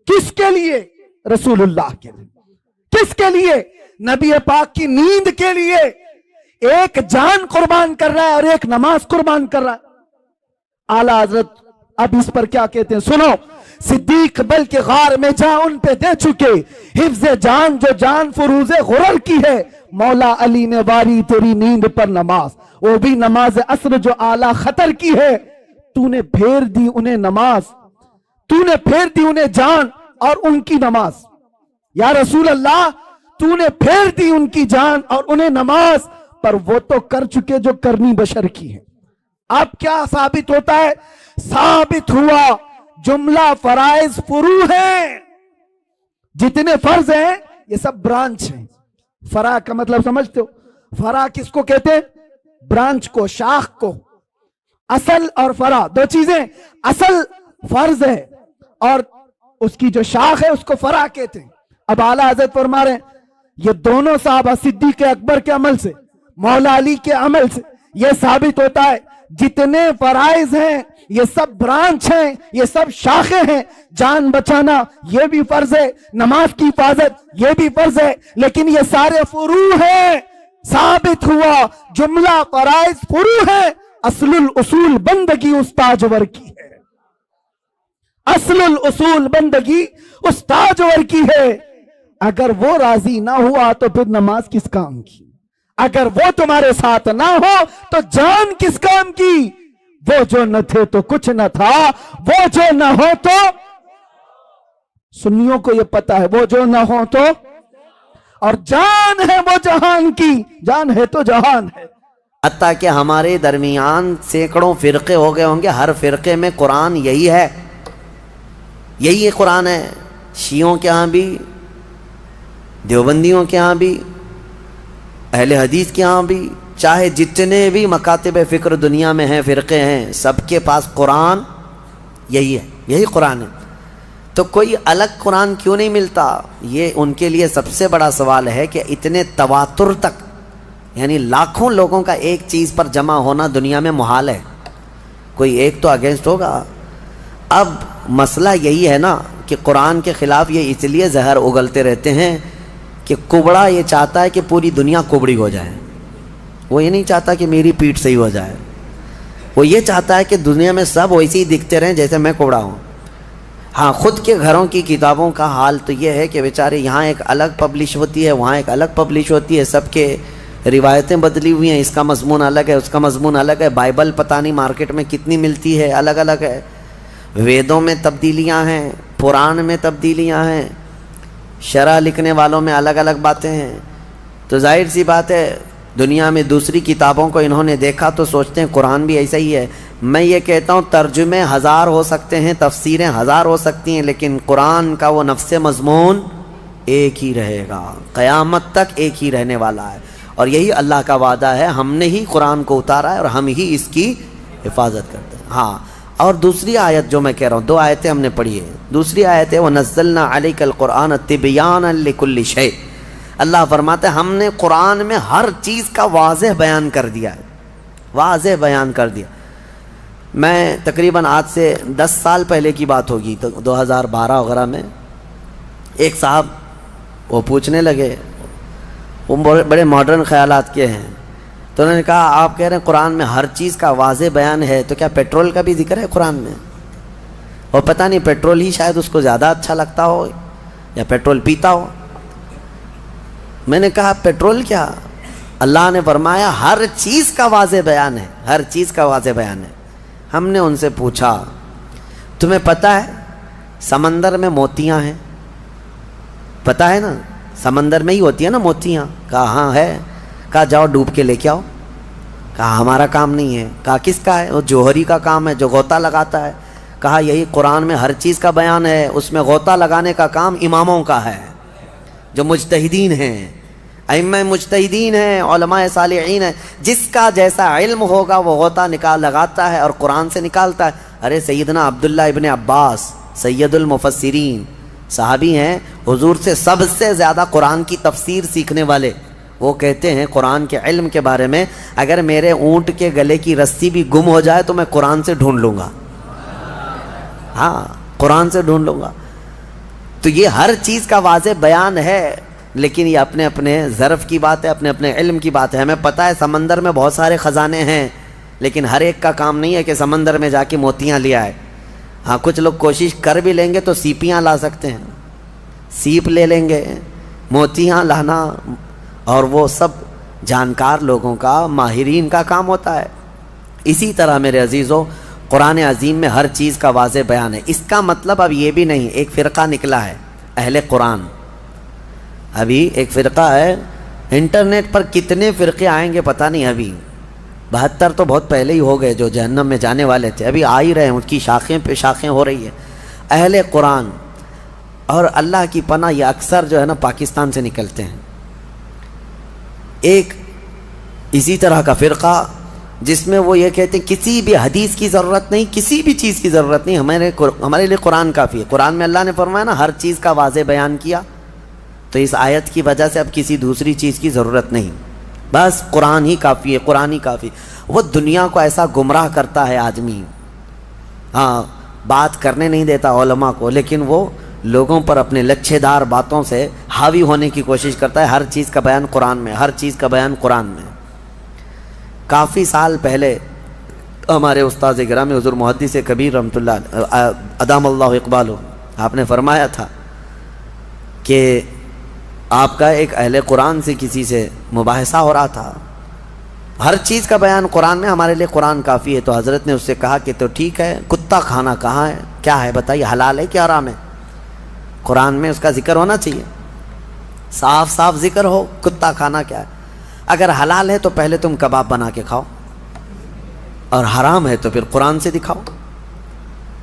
किसके लिए, रसूलुल्लाह के लिए। किसके लिए, नबी पाक की नींद के लिए। एक जान कुर्बान कर रहा है और एक नमाज कुर्बान कर रहा है। आला हजरत अब इस पर क्या कहते हैं, सुनो। सिद्दीक बल के गार में जा उन पे दे चुके, हिफ्ज जान जो जान फुरूज़े गुरर की है, मौला अली ने वारी तेरी नींद पर नमाज, वो भी नमाज असर जो आला खतर की है। तूने फेर दी उन्हें नमाज, तूने फेर दी उन्हें जान और उनकी नमाज। या रसूल अल्लाह, तूने फेर दी उनकी जान और उन्हें नमाज, पर वो तो कर चुके जो करनी बशर की है। अब क्या साबित होता है, साबित हुआ जुमला फराइज फुरू है। जितने फर्ज हैं ये सब ब्रांच हैं। फरा का मतलब समझते हो, फरा किसको कहते हैं, ब्रांच को, शाख को। असल और फरा दो चीजें, असल फर्ज है और उसकी जो शाख है उसको फरा कहते हैं। अब आला हजरत फरमा रहे हैं, ये दोनों साहबा सिद्दीक अकबर के अमल से, मौला अली के अमल से यह साबित होता है जितने फराइज हैं ये सब ब्रांच हैं, ये सब शाखें हैं। जान बचाना ये भी फर्ज है, नमाज की हिफाजत ये भी फर्ज है, लेकिन ये सारे फुरू हैं। साबित हुआ जुमला फराइज फुरू है। असलुल उसूल बंदगी उस ताजवर की है, असलुल उसूल बंदगी उस ताजवर की है। अगर वो राजी ना हुआ तो फिर नमाज किस काम की, अगर वो तुम्हारे साथ ना हो तो जान किस काम की। वो जो न थे तो कुछ न था, वो जो न हो तो, सुन्नियों को ये पता है, वो जो न हो तो, और जान है वो जहान की, जान है तो जहान है। हत्ता कि हमारे दरमियान सैकड़ों फिरके हो गए होंगे, हर फिरके में कुरान यही है, यही कुरान है। शियों के यहाँ भी, देवबंदियों के यहाँ भी, अहले हदीस के यहाँ भी, चाहे जितने भी मकातिब फ़िक्र दुनिया में हैं, फ़िरक़े हैं, सबके पास कुरान यही है, यही कुरान है। तो कोई अलग कुरान क्यों नहीं मिलता, ये उनके लिए सबसे बड़ा सवाल है कि इतने तवातुर तक, यानी लाखों लोगों का एक चीज़ पर जमा होना दुनिया में मुहाल है, कोई एक तो अगेंस्ट होगा। अब मसला यही है ना कि कुरान के ख़िलाफ़ ये इसलिए जहर उगलते रहते हैं कि कुबड़ा ये चाहता है कि पूरी दुनिया कुबड़ी हो जाए, वो ये नहीं चाहता कि मेरी पीठ सही हो जाए, वो ये चाहता है कि दुनिया में सब वैसे ही दिखते रहें जैसे मैं कुबड़ा हूँ। हाँ, ख़ुद के घरों की किताबों का हाल तो ये है कि बेचारे यहाँ एक अलग पब्लिश होती है, वहाँ एक अलग पब्लिश होती है, सबके रिवायतें बदली हुई हैं, इसका मज़मून अलग है, उसका मज़मून अलग है। बाइबल पता नहीं मार्केट में कितनी मिलती है, अलग अलग है। वेदों में तब्दीलियाँ हैं, पुराण में तब्दीलियाँ हैं, शरह लिखने वालों में अलग अलग बातें हैं। तो जाहिर सी बात है, दुनिया में दूसरी किताबों को इन्होंने देखा तो सोचते हैं कुरान भी ऐसा ही है। मैं ये कहता हूँ तर्जुमे हज़ार हो सकते हैं, तफसीरें हज़ार हो सकती हैं, लेकिन कुरान का वो नफ्स मज़मून एक ही रहेगा, क़यामत तक एक ही रहने वाला है। और यही अल्लाह का वादा है, हमने ही कुरान को उतारा है और हम ही इसकी हिफाजत करते हैं। हाँ, और दूसरी आयत जो मैं कह रहा हूँ, दो आयतें हमने पढ़ी है। दूसरी आयत है वो नज़्ज़लना अलैकल कुरान तिबयानन लिकुल्लि शै। अल्लाह फरमाते हैं हमने कुरान में हर चीज़ का वाज़ेह बयान कर दिया है, वाज़ेह बयान कर दिया। मैं तकरीबन आज से 10 साल पहले की बात होगी, तो 2012 वगैरह में एक साहब वो पूछने लगे, वो बड़े मॉडर्न ख्यालात के हैं, तो उन्होंने कहा आप कह रहे हैं कुरान में हर चीज़ का वाज़े बयान है, तो क्या पेट्रोल का भी जिक्र है कुरान में? और पता नहीं पेट्रोल ही शायद उसको ज़्यादा अच्छा लगता हो या पेट्रोल पीता हो। मैंने कहा पेट्रोल क्या, अल्लाह ने फरमाया हर चीज़ का वाज़े बयान है, हर चीज़ का वाज़े बयान है। हमने उनसे पूछा तुम्हें पता है समंदर में मोतियाँ हैं? पता है ना, समंदर में ही होती है ना मोतियाँ। कहा हाँ है। कहा जाओ डूब के लेके आओ। कहा हमारा काम नहीं है। कहा किसका है? वो जौहरी का काम है जो गोता लगाता है। कहा यही कुरान में हर चीज़ का बयान है, उसमें गोता लगाने का काम इमामों का है जो मुजतहिदीन हैं, अइम्मा मुजतहिदीन हैं, उलमा सालिहीन हैं। जिसका जैसा इल्म होगा वो गोता लगाता है और कुरान से निकालता है। अरे सैयदना अब्दुल्ला इब्न अब्बास सैयदुल मुफस्सिरीन सहाबी हैं, हुजूर से सबसे ज़्यादा कुरान की तफसीर सीखने वाले। वो कहते हैं कुरान के इल्म के बारे में, अगर मेरे ऊँट के गले की रस्सी भी गुम हो जाए तो मैं कुरान से ढूंढ लूँगा। हाँ, कुरान से ढूंढ लूँगा। तो ये हर चीज़ का वाज़े बयान है, लेकिन ये अपने अपने ज़र्फ़ की बात है, अपने अपने इल्म की बात है। हमें पता है समंदर में बहुत सारे ख़जाने हैं, लेकिन हर एक का काम नहीं है कि समंदर में जाके मोतियाँ ले आए। हाँ, कुछ लोग कोशिश कर भी लेंगे तो सीपियाँ ला सकते हैं, सीप ले लेंगे, मोतियाँ लाना और वो सब जानकार लोगों का, माहिरीन का काम होता है। इसी तरह मेरे अजीज़ों कुरान अज़ीम में हर चीज़ का वाज़े बयान है। इसका मतलब अब ये भी नहीं, एक फ़िरक़ा निकला है अहले कुरान। अभी एक फ़िरक़ा है, इंटरनेट पर कितने फ़िरक़े आएंगे पता नहीं। अभी 72 तो बहुत पहले ही हो गए जो जहन्नम में जाने वाले थे, अभी आ ही रहे हैं, उनकी शाखें पे शाखें हो रही है। अहले कुरान और अल्लाह की पनाह ये अक्सर जो है ना पाकिस्तान से निकलते हैं। एक इसी तरह का फ़िरक़ा जिसमें वो ये कहते हैं किसी भी हदीस की ज़रूरत नहीं, किसी भी चीज़ की ज़रूरत नहीं, हमारे लिए कुरान काफ़ी है। कुरान में अल्लाह ने फरमाया ना हर चीज़ का वाज़े बयान किया, तो इस आयत की वजह से अब किसी दूसरी चीज़ की ज़रूरत नहीं, बस कुरान ही काफ़ी है, कुरान ही काफ़ी। वो दुनिया को ऐसा गुमराह करता है आदमी, हाँ बात करने नहीं देता उलमा को, लेकिन वो लोगों पर अपने लच्छेदार बातों से हावी होने की कोशिश करता है। हर चीज़ का बयान कुरान में, हर चीज़ का बयान कुरान में। काफ़ी साल पहले हमारे उस्ताद गिरामी हुज़ूर मुहद्दिस कबीर रहमतुल्लाह अदामल्लाहु इक़बालहु आपने फरमाया था कि आपका एक अहले कुरान से किसी से मुबाहिसा हो रहा था, हर चीज़ का बयान कुरान में, हमारे लिए कुरान काफ़ी है। तो हज़रत ने उससे कहा कि तो ठीक है, कुत्ता खाना कहाँ है, क्या है बताइए, हलाल है क्या हराम है? कुरान में उसका जिक्र होना चाहिए, साफ साफ जिक्र हो, कुत्ता खाना क्या है। अगर हलाल है तो पहले तुम कबाब बना के खाओ, और हराम है तो फिर कुरान से दिखाओ।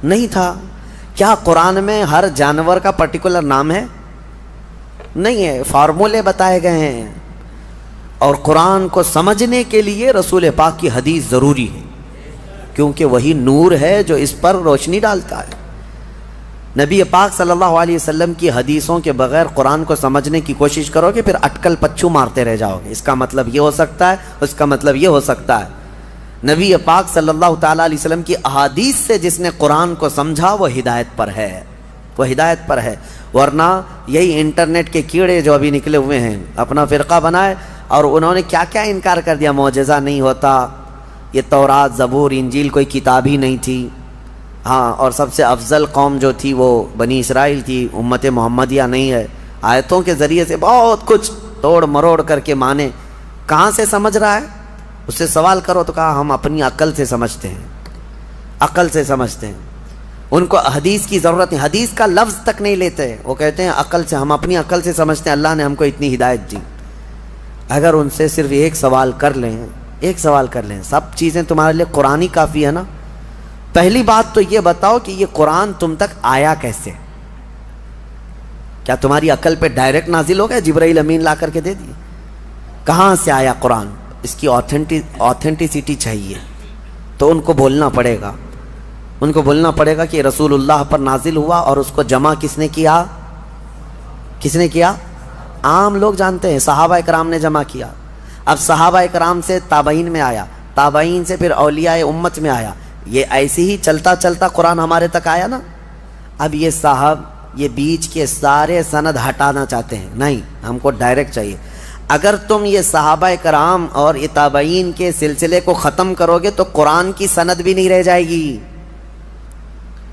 नहीं था। क्या कुरान में हर जानवर का पर्टिकुलर नाम है? नहीं है, फार्मूले बताए गए हैं। और कुरान को समझने के लिए रसूल पाक की हदीस ज़रूरी है, क्योंकि वही नूर है जो इस पर रोशनी डालता है। नबी पाक सल्लल्लाहु अलैहि वसल्लम की हदीसों के बगैर कुरान को समझने की कोशिश करोगे फिर अटकल पच्चू मारते रह जाओगे। इसका मतलब ये हो सकता है, उसका मतलब ये हो सकता है। नबी पाक सल्लल्लाहु ताला अलैहि वसल्लम की अहादीस से जिसने कुरान को समझा वो हिदायत पर है, वो हिदायत पर है। वरना यही इंटरनेट के कीड़े जो अभी निकले हुए हैं, अपना फ़िरक़ा बनाए और उन्होंने क्या क्या इनकार कर दिया, मौजज़ा नहीं होता, ये तौरात ज़बूर इंजील कोई किताब ही नहीं थी। हाँ, और सबसे अफजल कौम जो थी वो बनी इसराइल थी, उम्मत मोहम्मदिया नहीं है। आयतों के ज़रिए से बहुत कुछ तोड़ मरोड़ करके माने। कहाँ से समझ रहा है? उससे सवाल करो तो कहा हम अपनी अक्ल से समझते हैं, अक्ल से समझते हैं। उनको हदीस की ज़रूरत नहीं, हदीस का लफ्ज़ तक नहीं लेते। वो कहते हैं अक्ल से, हम अपनी अक्ल से समझते हैं, अल्लाह ने हमको इतनी हिदायत दी। अगर उनसे सिर्फ एक सवाल कर लें, एक सवाल कर लें, सब चीज़ें तुम्हारे लिए कुरान ही काफ़ी है ना। पहली बात तो ये बताओ कि ये कुरान तुम तक आया कैसे? क्या तुम्हारी अकल पे डायरेक्ट नाजिल हो गया, जिब्राइल अमीन ला करके दे दिए? कहाँ से आया कुरान? इसकी ऑथेंटिसिटी चाहिए, तो उनको बोलना पड़ेगा, उनको बोलना पड़ेगा कि रसूलुल्लाह पर नाजिल हुआ और उसको जमा किसने किया? किसने किया? आम लोग जानते हैं, सहाबा इकराम ने जमा किया। अब सहाबा इकराम से ताबईन में आया, ताबईन से फिर औलियाए उम्मत में आया। ये ऐसे ही चलता चलता कुरान हमारे तक आया ना। अब ये साहब ये बीच के सारे सनद हटाना चाहते हैं, नहीं, हमको डायरेक्ट चाहिए। अगर तुम ये सहाबा कराम और ये ताबईन के सिलसिले को ख़त्म करोगे तो कुरान की सनद भी नहीं रह जाएगी,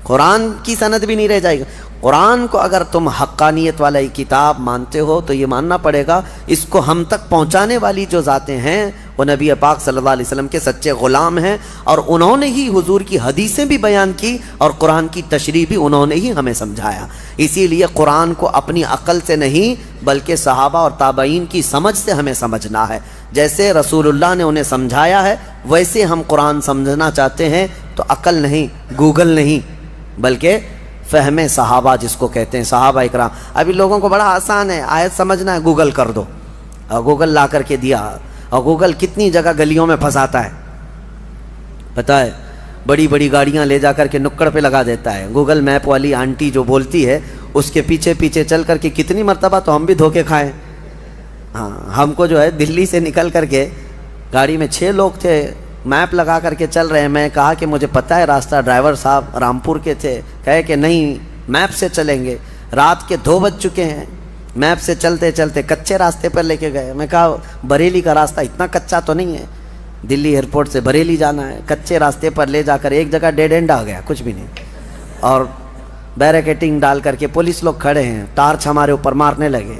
कुरान की सनद भी नहीं रह जाएगी। कुरान को अगर तुम हक्कानियत वाला ये किताब मानते हो तो ये मानना पड़ेगा इसको हम तक पहुँचाने वाली जो ज़ातें हैं वो नबी पाक सल्लल्लाहु अलैहि वसल्लम के सच्चे ग़ुलाम हैं, और उन्होंने ही हुजूर की हदीसें भी बयान की और कुरान की तशरीह भी उन्होंने ही हमें समझाया। इसीलिए कुरान को अपनी अक़ल से नहीं बल्कि सहाबा और ताबईन की समझ से हमें समझना है। जैसे रसूलुल्लाह ने उन्हें समझाया है वैसे हम कुरान समझना चाहते हैं तो अक़ल नहीं, गूगल नहीं, बल्कि फ़हमे सहाबा जिसको कहते हैं, सहाबा इकराम। अभी लोगों को बड़ा आसान है, आयत समझना है गूगल कर दो, और गूगल ला करके दिया, और गूगल कितनी जगह गलियों में फंसाता है पता है। बड़ी बड़ी गाड़ियां ले जा कर के नुक्कड़ पे लगा देता है। गूगल मैप वाली आंटी जो बोलती है उसके पीछे पीछे चल करके कितनी मर्तबा तो हम भी धोखे खाएं। हाँ, हमको जो है दिल्ली से निकल करके गाड़ी में 6 लोग थे, मैप लगा करके चल रहे हैं। मैं कहा कि मुझे पता है रास्ता, ड्राइवर साहब रामपुर के थे, कहे कि नहीं मैप से चलेंगे। रात के 2 बज चुके हैं, मैप से चलते चलते कच्चे रास्ते पर लेके गए। मैं कहा बरेली का रास्ता इतना कच्चा तो नहीं है, दिल्ली एयरपोर्ट से बरेली जाना है, कच्चे रास्ते पर ले जाकर एक जगह डेड एंड आ गया, कुछ भी नहीं, और बैरिकेटिंग डाल करके पुलिस लोग खड़े हैं, टार्च हमारे ऊपर मारने लगे।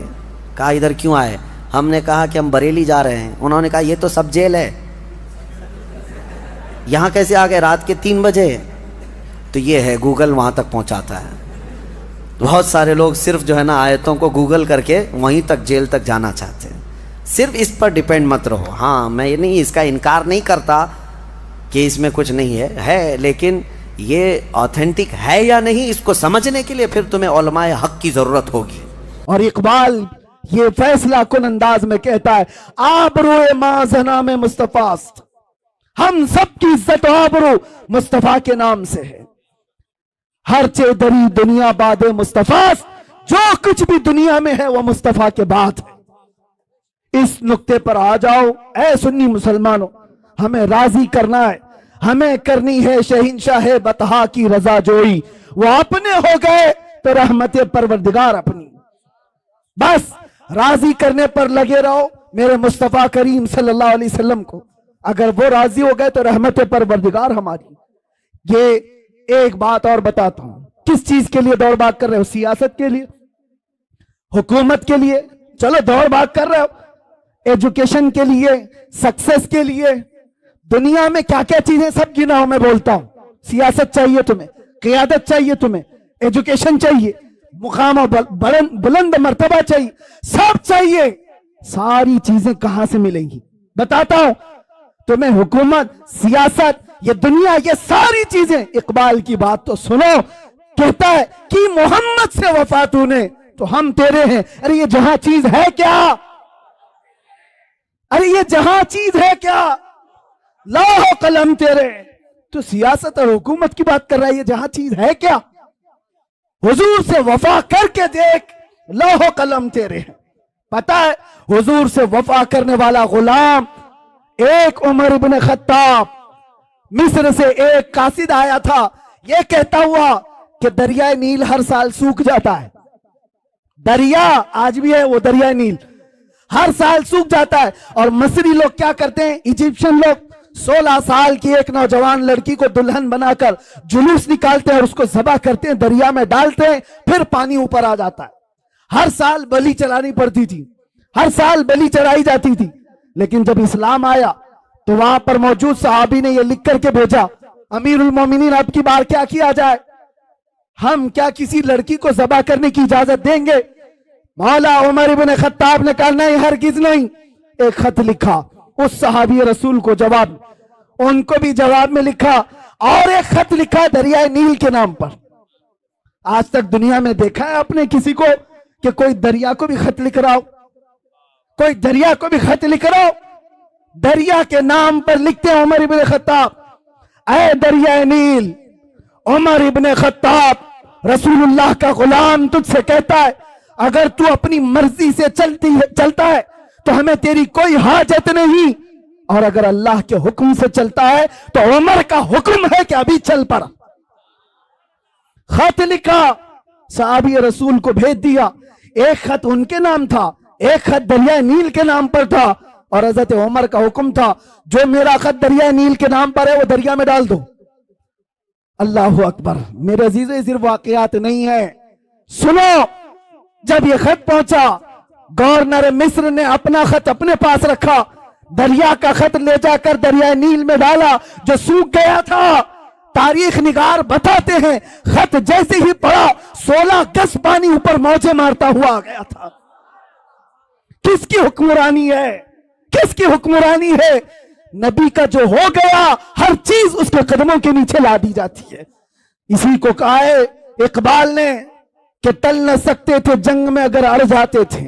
कहा इधर क्यों आए? हमने कहा कि हम बरेली जा रहे हैं। उन्होंने कहा ये तो सब जेल है, यहाँ कैसे आ गए रात के 3 बजे? तो ये है गूगल वहाँ तक पहुँचाता है। बहुत सारे लोग सिर्फ जो है ना आयतों को गूगल करके वहीं तक जेल तक जाना चाहते हैं। सिर्फ इस पर डिपेंड मत रहो। हाँ, मैं ये नहीं, इसका इनकार नहीं करता कि इसमें कुछ नहीं है, लेकिन ये ऑथेंटिक है या नहीं इसको समझने के लिए फिर तुम्हें उलमाए हक की ज़रूरत होगी। और इकबाल ये फैसला कुन अंदाज में कहता है, आबरूए माज़ना में मुस्तफ़ास्त, हम सब की इज्जत आबरू मुस्तफ़ा के नाम से है। हर चे दरी दुनिया बादे मुस्तफ़ास, जो कुछ भी दुनिया में है वो मुस्तफ़ा के बाद है। इस नुक्ते पर आ जाओ ऐ सुन्नी मुसलमानों, हमें राजी करना है, हमें करनी है शहंशाह बतहा की रजा जोई। वो अपने हो गए तो रहमत परवरदिगार अपनी। बस राजी करने पर लगे रहो मेरे मुस्तफ़ा करीम सल्लल्लाहु अलैहि वसल्लम को। अगर वो राजी हो गए तो रहमत परवरदिगार हमारी। ये एक बात और बताता हूं, किस चीज के लिए दौड़ भाग कर रहे हो? सियासत के लिए, हुकूमत के लिए, चलो दौड़ भाग कर रहे हो, एजुकेशन के लिए, सक्सेस के लिए, दुनिया में क्या क्या चीजें सब गिनाओ, मैं बोलता हूं। सियासत चाहिए तुम्हें, क़ियादत चाहिए तुम्हें, एजुकेशन चाहिए, मुकाम और बुलंद मर्तबा चाहिए, सब चाहिए। सारी चीजें कहां से मिलेंगी? बताता हूं तुम्हें। हुकूमत, सियासत, ये दुनिया, ये सारी चीजें। इकबाल की बात तो सुनो, कहता है कि मोहम्मद से वफा तूने तो हम तेरे हैं। अरे ये जहां चीज है क्या? अरे ये जहां चीज है क्या? लौह कलम तेरे। तो सियासत और हुकूमत की बात कर रहा है, ये जहां चीज है क्या? हुजूर से वफा करके देख, लौह कलम तेरे हैं। पता है हुजूर से वफा करने वाला गुलाम एक उमर इब्न खत्ताब, मिस्र से एक कासिद आया था, यह कहता हुआ कि दरियाए नील हर साल सूख जाता है। दरिया आज भी है, वो दरियाए नील हर साल सूख जाता है। और मिस्री लोग क्या करते हैं, इजिप्शियन लोग 16 साल की एक नौजवान लड़की को दुल्हन बनाकर जुलूस निकालते हैं और उसको ज़बह करते हैं, दरिया में डालते हैं, फिर पानी ऊपर आ जाता है। हर साल बलि चलानी पड़ती थी, हर साल बलि चढ़ाई जाती थी। लेकिन जब इस्लाम आया तो वहां पर मौजूद सहाबी ने यह लिख करके भेजा, अमीरुल मोमिनीन अब की बार क्या किया जाए? हम क्या किसी लड़की को ज़बह करने की इजाजत देंगे? मौला उमर इब्न खत्ताब ने कहा नहीं, हरगिज नहीं। एक खत लिखा उस सहाबी रसूल को जवाब, उनको भी जवाब में लिखा, और एक खत लिखा दरियाए नील के नाम पर। आज तक दुनिया में देखा है आपने किसी को कि कोई दरिया को भी खत लिख रहा हो? कोई दरिया को भी खत लिख रहा हो? दरिया के नाम पर लिखते हैं उमर इब्न खत्ताब, ऐ दरियाए नील, उमर इब्न खत्ताब रसूलुल्लाह का गुलाम तुझसे कहता है, अगर तू अपनी मर्जी से चलता है तो हमें तेरी कोई हाजत नहीं, और अगर अल्लाह के हुक्म से चलता है तो उमर का हुक्म है कि अभी चल पड़ा। खत लिखा, सहाबी रसूल को भेज दिया। एक खत उनके नाम था, एक खत दरिया नील के नाम पर था और हजरत उमर का हुक्म था जो मेरा खत दरिया नील के नाम पर है वो दरिया में डाल दो। अल्लाह अकबर। मेरे अजीजों, सिर्फ वाकयात नहीं है, सुनो। जब ये खत पहुंचा, गवर्नर मिस्र ने अपना खत अपने पास रखा, दरिया का खत ले जाकर दरिया नील में डाला जो सूख गया था। तारीख निगार बताते हैं खत जैसे ही पड़ा 16 गज पानी ऊपर मौजे मारता हुआ आ गया था। किसकी हुक्मरानी है, किसकी हुक्मरानी है? नबी का जो हो गया हर चीज उसके कदमों के नीचे ला दी जाती है। इसी को कहा है इकबाल ने कि टल न सकते थे जंग में अगर अड़ जाते थे,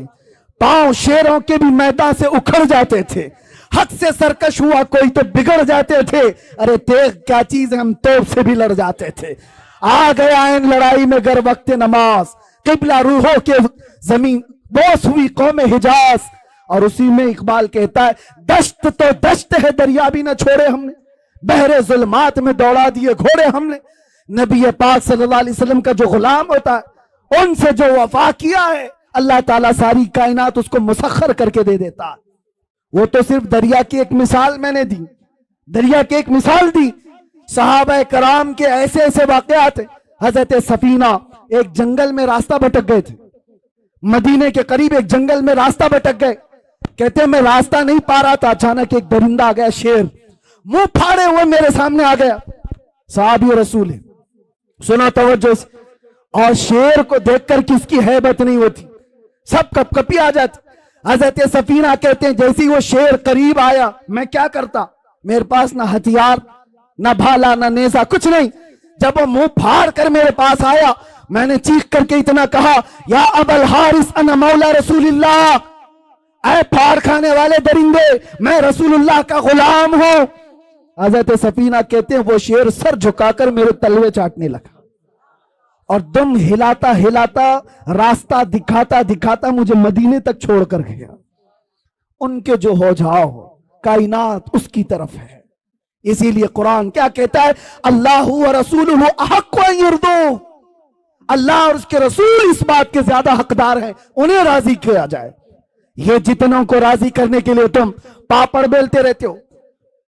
पांव शेरों के भी मैदान से उखड़ जाते थे, हक से सरकश हुआ कोई तो बिगड़ जाते थे, अरे तेग क्या चीज हम तोप से भी लड़ जाते थे। आ गया इन लड़ाई में गर वक्त नमाज, किबला रूहों के जमीन बोस हुई कौम हिजाज। और उसी में इकबाल कहता है दश्त तो दश्त है दरिया भी न छोड़े हमने, बहरे जुल्मात में दौड़ा दिए घोड़े हमने। नबी पाक सल्लल्लाहु अलैहि वसल्लम का जो गुलाम होता है उनसे जो वफा किया है अल्लाह ताला सारी कायनात उसको मुसख्खर करके दे देता। वो तो सिर्फ दरिया की एक मिसाल मैंने दी, दरिया की एक मिसाल दी। सहाबा कराम के ऐसे ऐसे वाकयात। हजरत सफीना एक जंगल में रास्ता भटक गए थे, मदीने के करीब एक जंगल में रास्ता भटक गए। कहते मैं रास्ता नहीं पा रहा था, अचानक एक दरिंदा आ गया, शेर मुंह फाड़े हुए मेरे सामने आ गया। साहबी रसूल है, सुना तवज्जो से। और शेर को देखकर किसकी हैबत नहीं होती, सब कपकपी आ जाती। हजरत सफीना कहते हैं जैसे ही वो शेर करीब आया मैं क्या करता, मेरे पास ना हथियार ना भाला ना नेजा कुछ नहीं। जब वो मुंह फाड़ कर मेरे पास आया मैंने चीख करके इतना कहा या अबल हारिस अना मौला रसूलुल्लाह, ऐ फाड़ खाने वाले दरिंदे मैं रसूलुल्लाह का गुलाम हूं। हजरत सफीना कहते हैं वो शेर सर झुकाकर मेरे तलवे चाटने लगा और दम हिलाता हिलाता रास्ता दिखाता दिखाता मुझे मदीने तक छोड़कर गया। उनके जो हो जाओ कायनात उसकी तरफ है। इसीलिए कुरान क्या कहता है, अल्लाह व रसूलुहु अहक्कु अन युर्दू, अल्लाह और उसके रसूल इस बात के ज्यादा हकदार हैं उन्हें राजी किया जाए। ये जितनों को राजी करने के लिए तुम पापड़ बेलते रहते हो,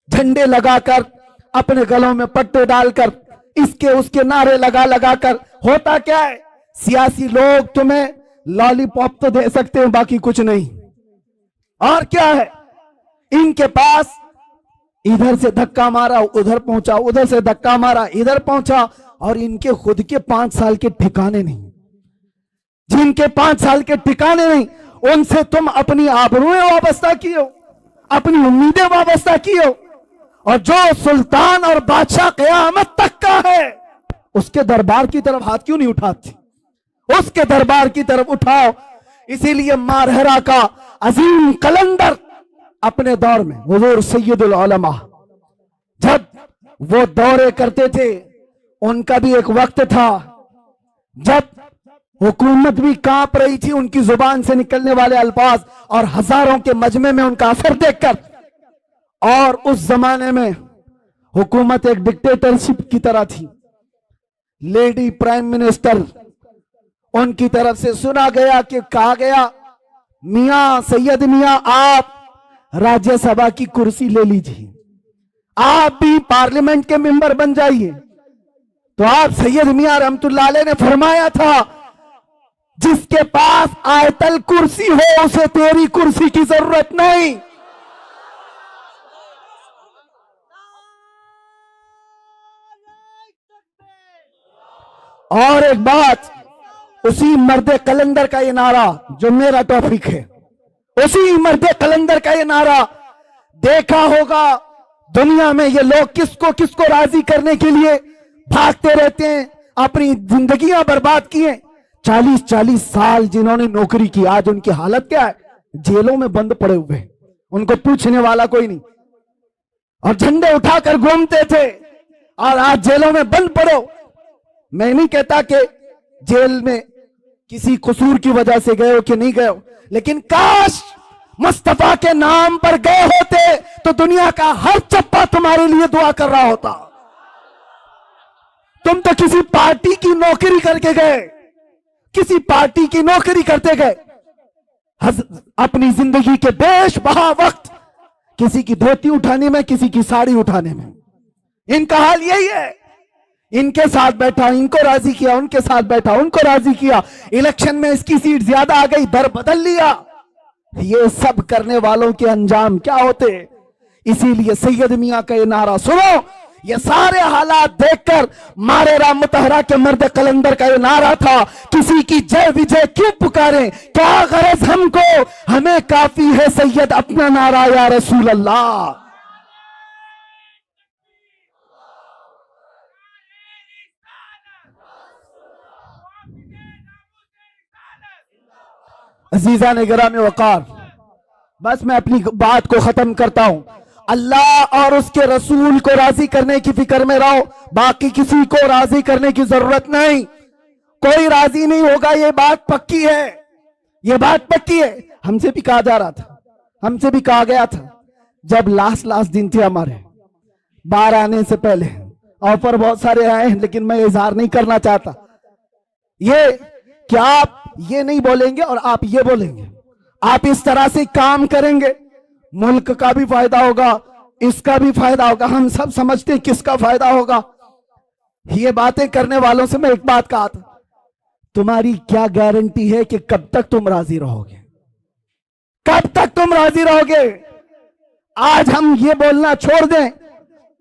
झंडे लगाकर अपने गलों में पट्टे डालकर इसके उसके नारे लगा लगा कर, होता क्या है सियासी लोग तुम्हें लॉलीपॉप तो दे सकते हैं बाकी कुछ नहीं। और क्या है इनके पास, इधर से धक्का मारा उधर पहुंचा, उधर से धक्का मारा इधर पहुंचा, और इनके खुद के 5 साल के ठिकाने नहीं। जिनके 5 साल के ठिकाने नहीं उनसे तुम अपनी आबरूएं वाबस्ता की हो, अपनी उम्मीदें वाबस्ता की हो। और जो सुल्तान और बादशाह क़यामत तक का है उसके दरबार की तरफ हाथ क्यों नहीं उठाती, उसके दरबार की तरफ उठाओ। इसीलिए मारहरा का अजीम कलंदर अपने दौर में हुजूर सैयदुल उलमा जब वो दौरे करते थे, उनका भी एक वक्त था जब हुकूमत भी कांप रही थी उनकी जुबान से निकलने वाले अल्फाज और हजारों के मजमे में उनका असर देखकर। और उस जमाने में हुकूमत एक डिक्टेटरशिप की तरह थी। लेडी प्राइम मिनिस्टर उनकी तरफ से सुना गया कि कहा गया मियां सैयद मियां आप राज्यसभा की कुर्सी ले लीजिए, आप भी पार्लियामेंट के मेंबर बन जाइए। तो आप सैयद मियां रहमतुल्लाह अलैह ने फरमाया था जिसके पास आयतल कुर्सी हो उसे तेरी कुर्सी की जरूरत नहीं। और एक बात, उसी मर्दे कलंदर का ये नारा जो मेरा टॉपिक है, उसी मर्दे कलंदर का ये नारा देखा होगा दुनिया में ये लोग किसको किसको राजी करने के लिए भागते रहते हैं, अपनी जिंदगियां बर्बाद किए। 40-40 साल जिन्होंने नौकरी की आज उनकी हालत क्या है, जेलों में बंद पड़े हुए हैं, उनको पूछने वाला कोई नहीं। और झंडे उठाकर घूमते थे और आज जेलों में बंद पड़ो। मैं नहीं कहता कि जेल में किसी कसूर की वजह से गए हो कि नहीं गए हो, लेकिन काश मुस्तफा के नाम पर गए होते तो दुनिया का हर चप्पा तुम्हारे लिए दुआ कर रहा होता। तुम तो किसी पार्टी की नौकरी करके गए, किसी पार्टी की नौकरी करते गए। अपनी जिंदगी के बेशबहा वक्त किसी की धोती उठाने में, किसी की साड़ी उठाने में। इनका हाल यही है। इनके साथ बैठा, इनको राजी किया, उनके साथ बैठा, उनको राजी किया, इलेक्शन में इसकी सीट ज्यादा आ गई, दर बदल लिया। ये सब करने वालों के अंजाम क्या होते। इसीलिए सैयद मियां का ये नारा सुनो, ये सारे हालात देखकर मारे राम मुतहरा के मर्द कलंदर का ये नारा था, किसी की जय विजय क्यों पुकारें, क्या गरज हमको, हमें काफी है सैयद अपना नारा या रसूल अल्लाह। अजीजा ने गिरामी वकार, बस मैं अपनी बात को खत्म करता हूं। अल्लाह और उसके रसूल को राजी करने की फिक्र में रहो, बाकी किसी को राजी करने की जरूरत नहीं। कोई राजी नहीं होगा, ये बात पक्की है, ये बात पक्की है। हमसे भी कहा जा रहा था, हमसे भी कहा गया था, जब लास्ट दिन थे हमारे बाहर आने से पहले, ऑफर बहुत सारे आए हैं लेकिन मैं इजहार नहीं करना चाहता, ये क्या आप ये नहीं बोलेंगे और आप ये बोलेंगे, आप इस तरह से काम करेंगे, मुल्क का भी फायदा होगा, इसका भी फायदा होगा, हम सब समझते हैं किसका फायदा होगा। ये बातें करने वालों से मैं एक बात कहा था, तुम्हारी क्या गारंटी है कि कब तक तुम राजी रहोगे, कब तक तुम राजी रहोगे। आज हम ये बोलना छोड़ दें,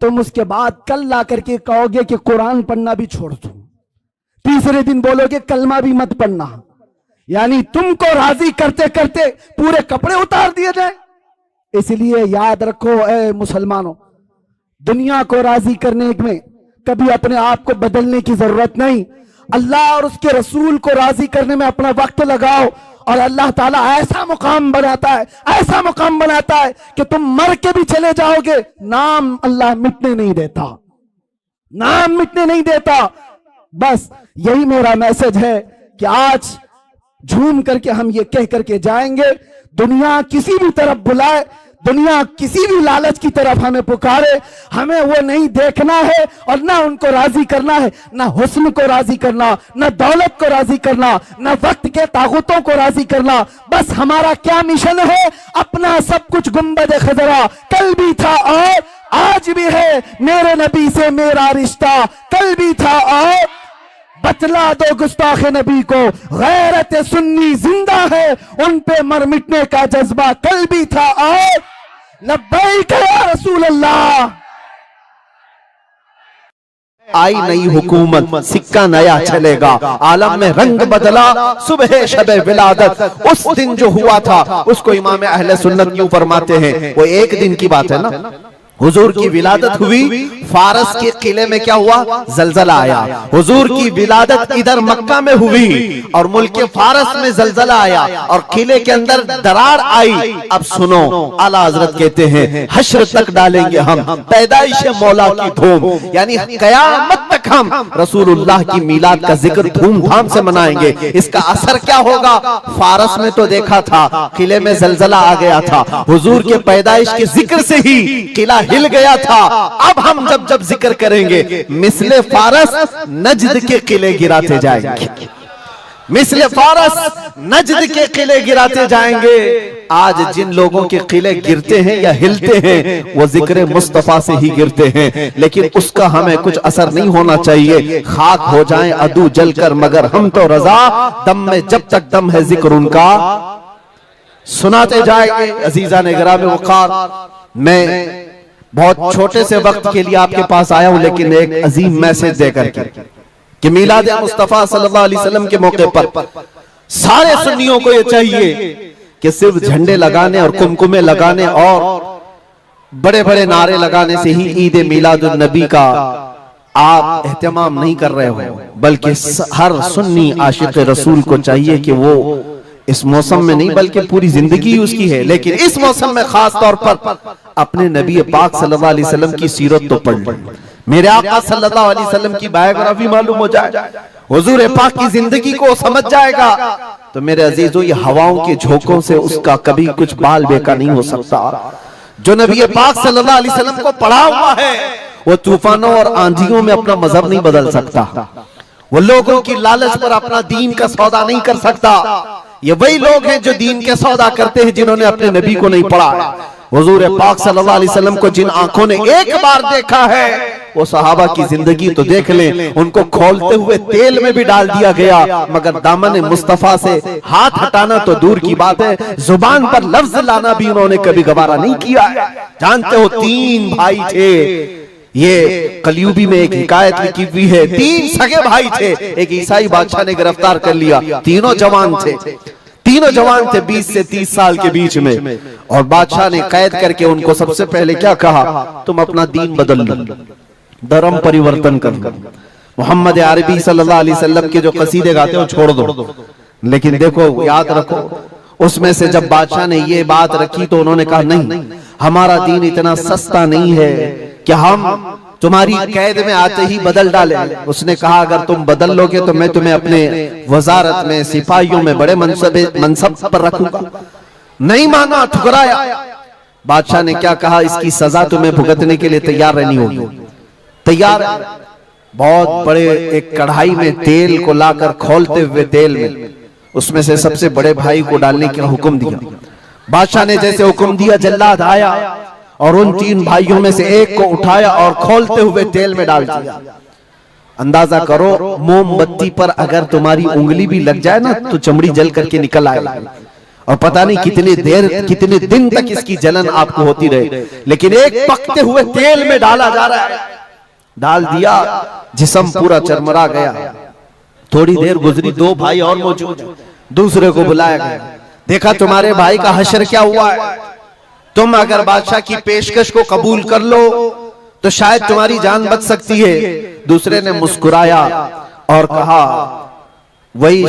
तुम उसके बाद कल ला करके कहोगे कि कुरान पढ़ना भी छोड़ दो, तीसरे दिन बोलोगे कलमा भी मत पढ़ना। यानी तुमको राजी करते करते पूरे कपड़े उतार दिए जाए। इसलिए याद रखो ए मुसलमानों, दुनिया को राजी करने में कभी अपने आप को बदलने की जरूरत नहीं। अल्लाह और उसके रसूल को राजी करने में अपना वक्त लगाओ और अल्लाह ताला ऐसा मुकाम बनाता है, ऐसा मुकाम बनाता है कि तुम मर के भी चले जाओगे, नाम अल्लाह मिटने नहीं देता, नाम मिटने नहीं देता। बस यही मेरा मैसेज है कि आज झूम करके हम ये कह करके जाएंगे, दुनिया किसी भी तरफ बुलाए, दुनिया किसी भी लालच की तरफ हमें पुकारे, हमें वो नहीं देखना है और ना उनको राजी करना है, ना हुस्न को राजी करना, ना दौलत को राजी करना, ना वक्त के ताकतों को राजी करना। बस हमारा क्या मिशन है, अपना सब कुछ गुंबद खजरा, कल भी था और आज भी है, मेरे नबी से मेरा रिश्ता, कल भी था और बतला दो गुस्ताख नबी को, गैरत सुन्नी जिंदा है, उन पे मर मिटने का जज्बा कल भी था और लब्बैक या रसूल अल्लाह। आई नई हुकूमत, सिक्का नया चलेगा, आलम में रंग बदला, सुबह शबे विलादत, उस दिन जो हुआ था उसको इमाम अहले सुन्नत यूं फरमाते हैं, वो एक दिन की बात है ना। हुजूर की विलादत हुई, फारस के किले में क्या हुआ, जलजला आया। हुजूर की विलादत इधर मक्का में हुई और मुल्क फारस में जलजला आया और किले के अंदर दरार आई। अब सुनो, आला हजरत कहते हैं हश्र तक डालेंगे हम पैदाइश मौला की धूम, यानी कयामत तक हम रसूलुल्लाह की मिलाद का जिक्र धूमधाम से मनाएंगे। इसका असर क्या होगा, फारस में तो देखा था किले में जलजला आ गया था, हुजूर के पैदाइश के जिक्र से ही किला हिल गया था। अब हम जब जिक्र करेंगे मिसले फारस नजद के किले गिराते जाएंगे, मिसले फारस नजद के किले गिराते जाएंगे। आज जिन लोगों के किले गिरते हैं या हिलते हैं वो जिक्र मुस्तफा से ही गिरते हैं, लेकिन उसका हमें कुछ असर नहीं होना चाहिए। खाक हो जाएं अदू जलकर मगर हम तो रजा, दम में जब तक दम है जिक्र उनका सुनाते जाएंगे। अजीजा ने गिरामी वकार, मैं बहुत छोटे से वक्त के लिए आपके पास आया हूं, लेकिन एक अजीम मैसेज देकर के कि मिलाद मुस्तफा सल्लल्लाहु अलैहि वसल्लम के मौके पर सारे सुन्नियों को यह चाहिए कि सिर्फ झंडे लगाने और कुमकुमे लगाने और बड़े बड़े नारे लगाने से ही ईद मिलादुन नबी का आप एहतमाम नहीं कर रहे हो, बल्कि हर सुन्नी आशिक रसूल को चाहिए कि वो इस मौसम में नहीं बल्कि पूरी जिंदगी उसकी है, लेकिन इस मौसम में खास तौर पर अपने नबी पाक सल्लल्लाहु अलैहि वसल्लम की सीरत तो पढ़ ले, मेरे आका सल्लल्लाहु अलैहि वसल्लम की बायोग्राफी मालूम हो जाए, हुजूर पाक की जिंदगी को समझ जाएगा। तो मेरे अजीजों, ये हवाओं के झोंकों से उसका कभी कुछ बाल बेका नहीं हो सकता। जो नबी पाक सल्लल्लाहु अलैहि वसल्लम को पढ़ा हुआ है वो तूफानों और आंधियों में अपना मजहब नहीं बदल सकता, वो लोगों की लालच पर अपना दीन का सौदा नहीं कर सकता। ये वही लोग हैं जो दीन के सौदा करते हैं, जिन्होंने अपने नबी को नहीं पढ़ा। हुजूर पाक सल्लल्लाहु अलैहि वसल्लम को जिन आंखों ने एक बार देखा है, वो सहाबा की जिंदगी तो देख लें, उनको खोलते हुए तेल में भी डाल दिया गया, मगर दामन मुस्तफा से हाथ हटाना तो दूर की बात है, जुबान पर लफ्ज लाना भी उन्होंने कभी गवारा नहीं किया है। जानते हो 3 भाई थे, ये कलयुगी में एक हिकायत लिखी हुई है, 3 सगे भाई थे, एक ईसाई बादशाह ने गिरफ्तार कर लिया, तीनों जवान थे, 20 से 30 साल के बीच में, और बादशाह ने कैद करके उनको सबसे पहले क्या कहा, तुम अपना दीन बदल लो, धर्म परिवर्तन कर लो, मोहम्मद अरबी सल्लल्लाहु अलैहि वसल्लम के जो कसीदे गाते हो छोड़ दो। लेकिन देखो, याद रखो, उसमें से जब बादशाह ने ये बात रखी तो उन्होंने कहा नहीं, हमारा दीन इतना सस्ता नहीं है कि हम तुम्हारी कैद में आते ही बदल डाले। उसने कहा अगर तुम बदल लोगे तो मैं तुम्हें अपने वजारत में, सिपाहियों में बड़े मनसब पर रखूंगा। नहीं माना, ठुकराया। बादशाह ने क्या कहा, इसकी सजा तुम्हें भुगतने के लिए तैयार रहनी होगी। तैयार। बहुत बड़े एक कढ़ाई में तेल को लाकर खोलते हुए तेल में उसमें से सबसे बड़े भाई को डालने का हुक्म दिया। बादशाह ने जैसे हुक्म दिया, जल्लाद आया और उन 3 भाइयों में से एक को उठाया और खोलते हुए तेल में डाल दिया। अंदाजा करो, मोमबत्ती पर अगर तुम्हारी उंगली भी लग जाए ना तो चमड़ी जल करके निकल आएगी, और पता नहीं कितने दिन तक इसकी जलन आपको होती रहे। लेकिन एक पकते हुए तेल में डाला जा रहा है, डाल दिया, जिस्म पूरा चरमरा गया। थोड़ी देर गुजरी, 2 भाई और मौजूद, दूसरे को बुलाया गया, देखा तुम्हारे भाई का हश्र क्या हुआ है, तुम अगर बादशाह की पेशकश को कबूल कर लो तो शायद तुम्हारी जान बच सकती है। दूसरे ने मुस्कुराया और कहा, वही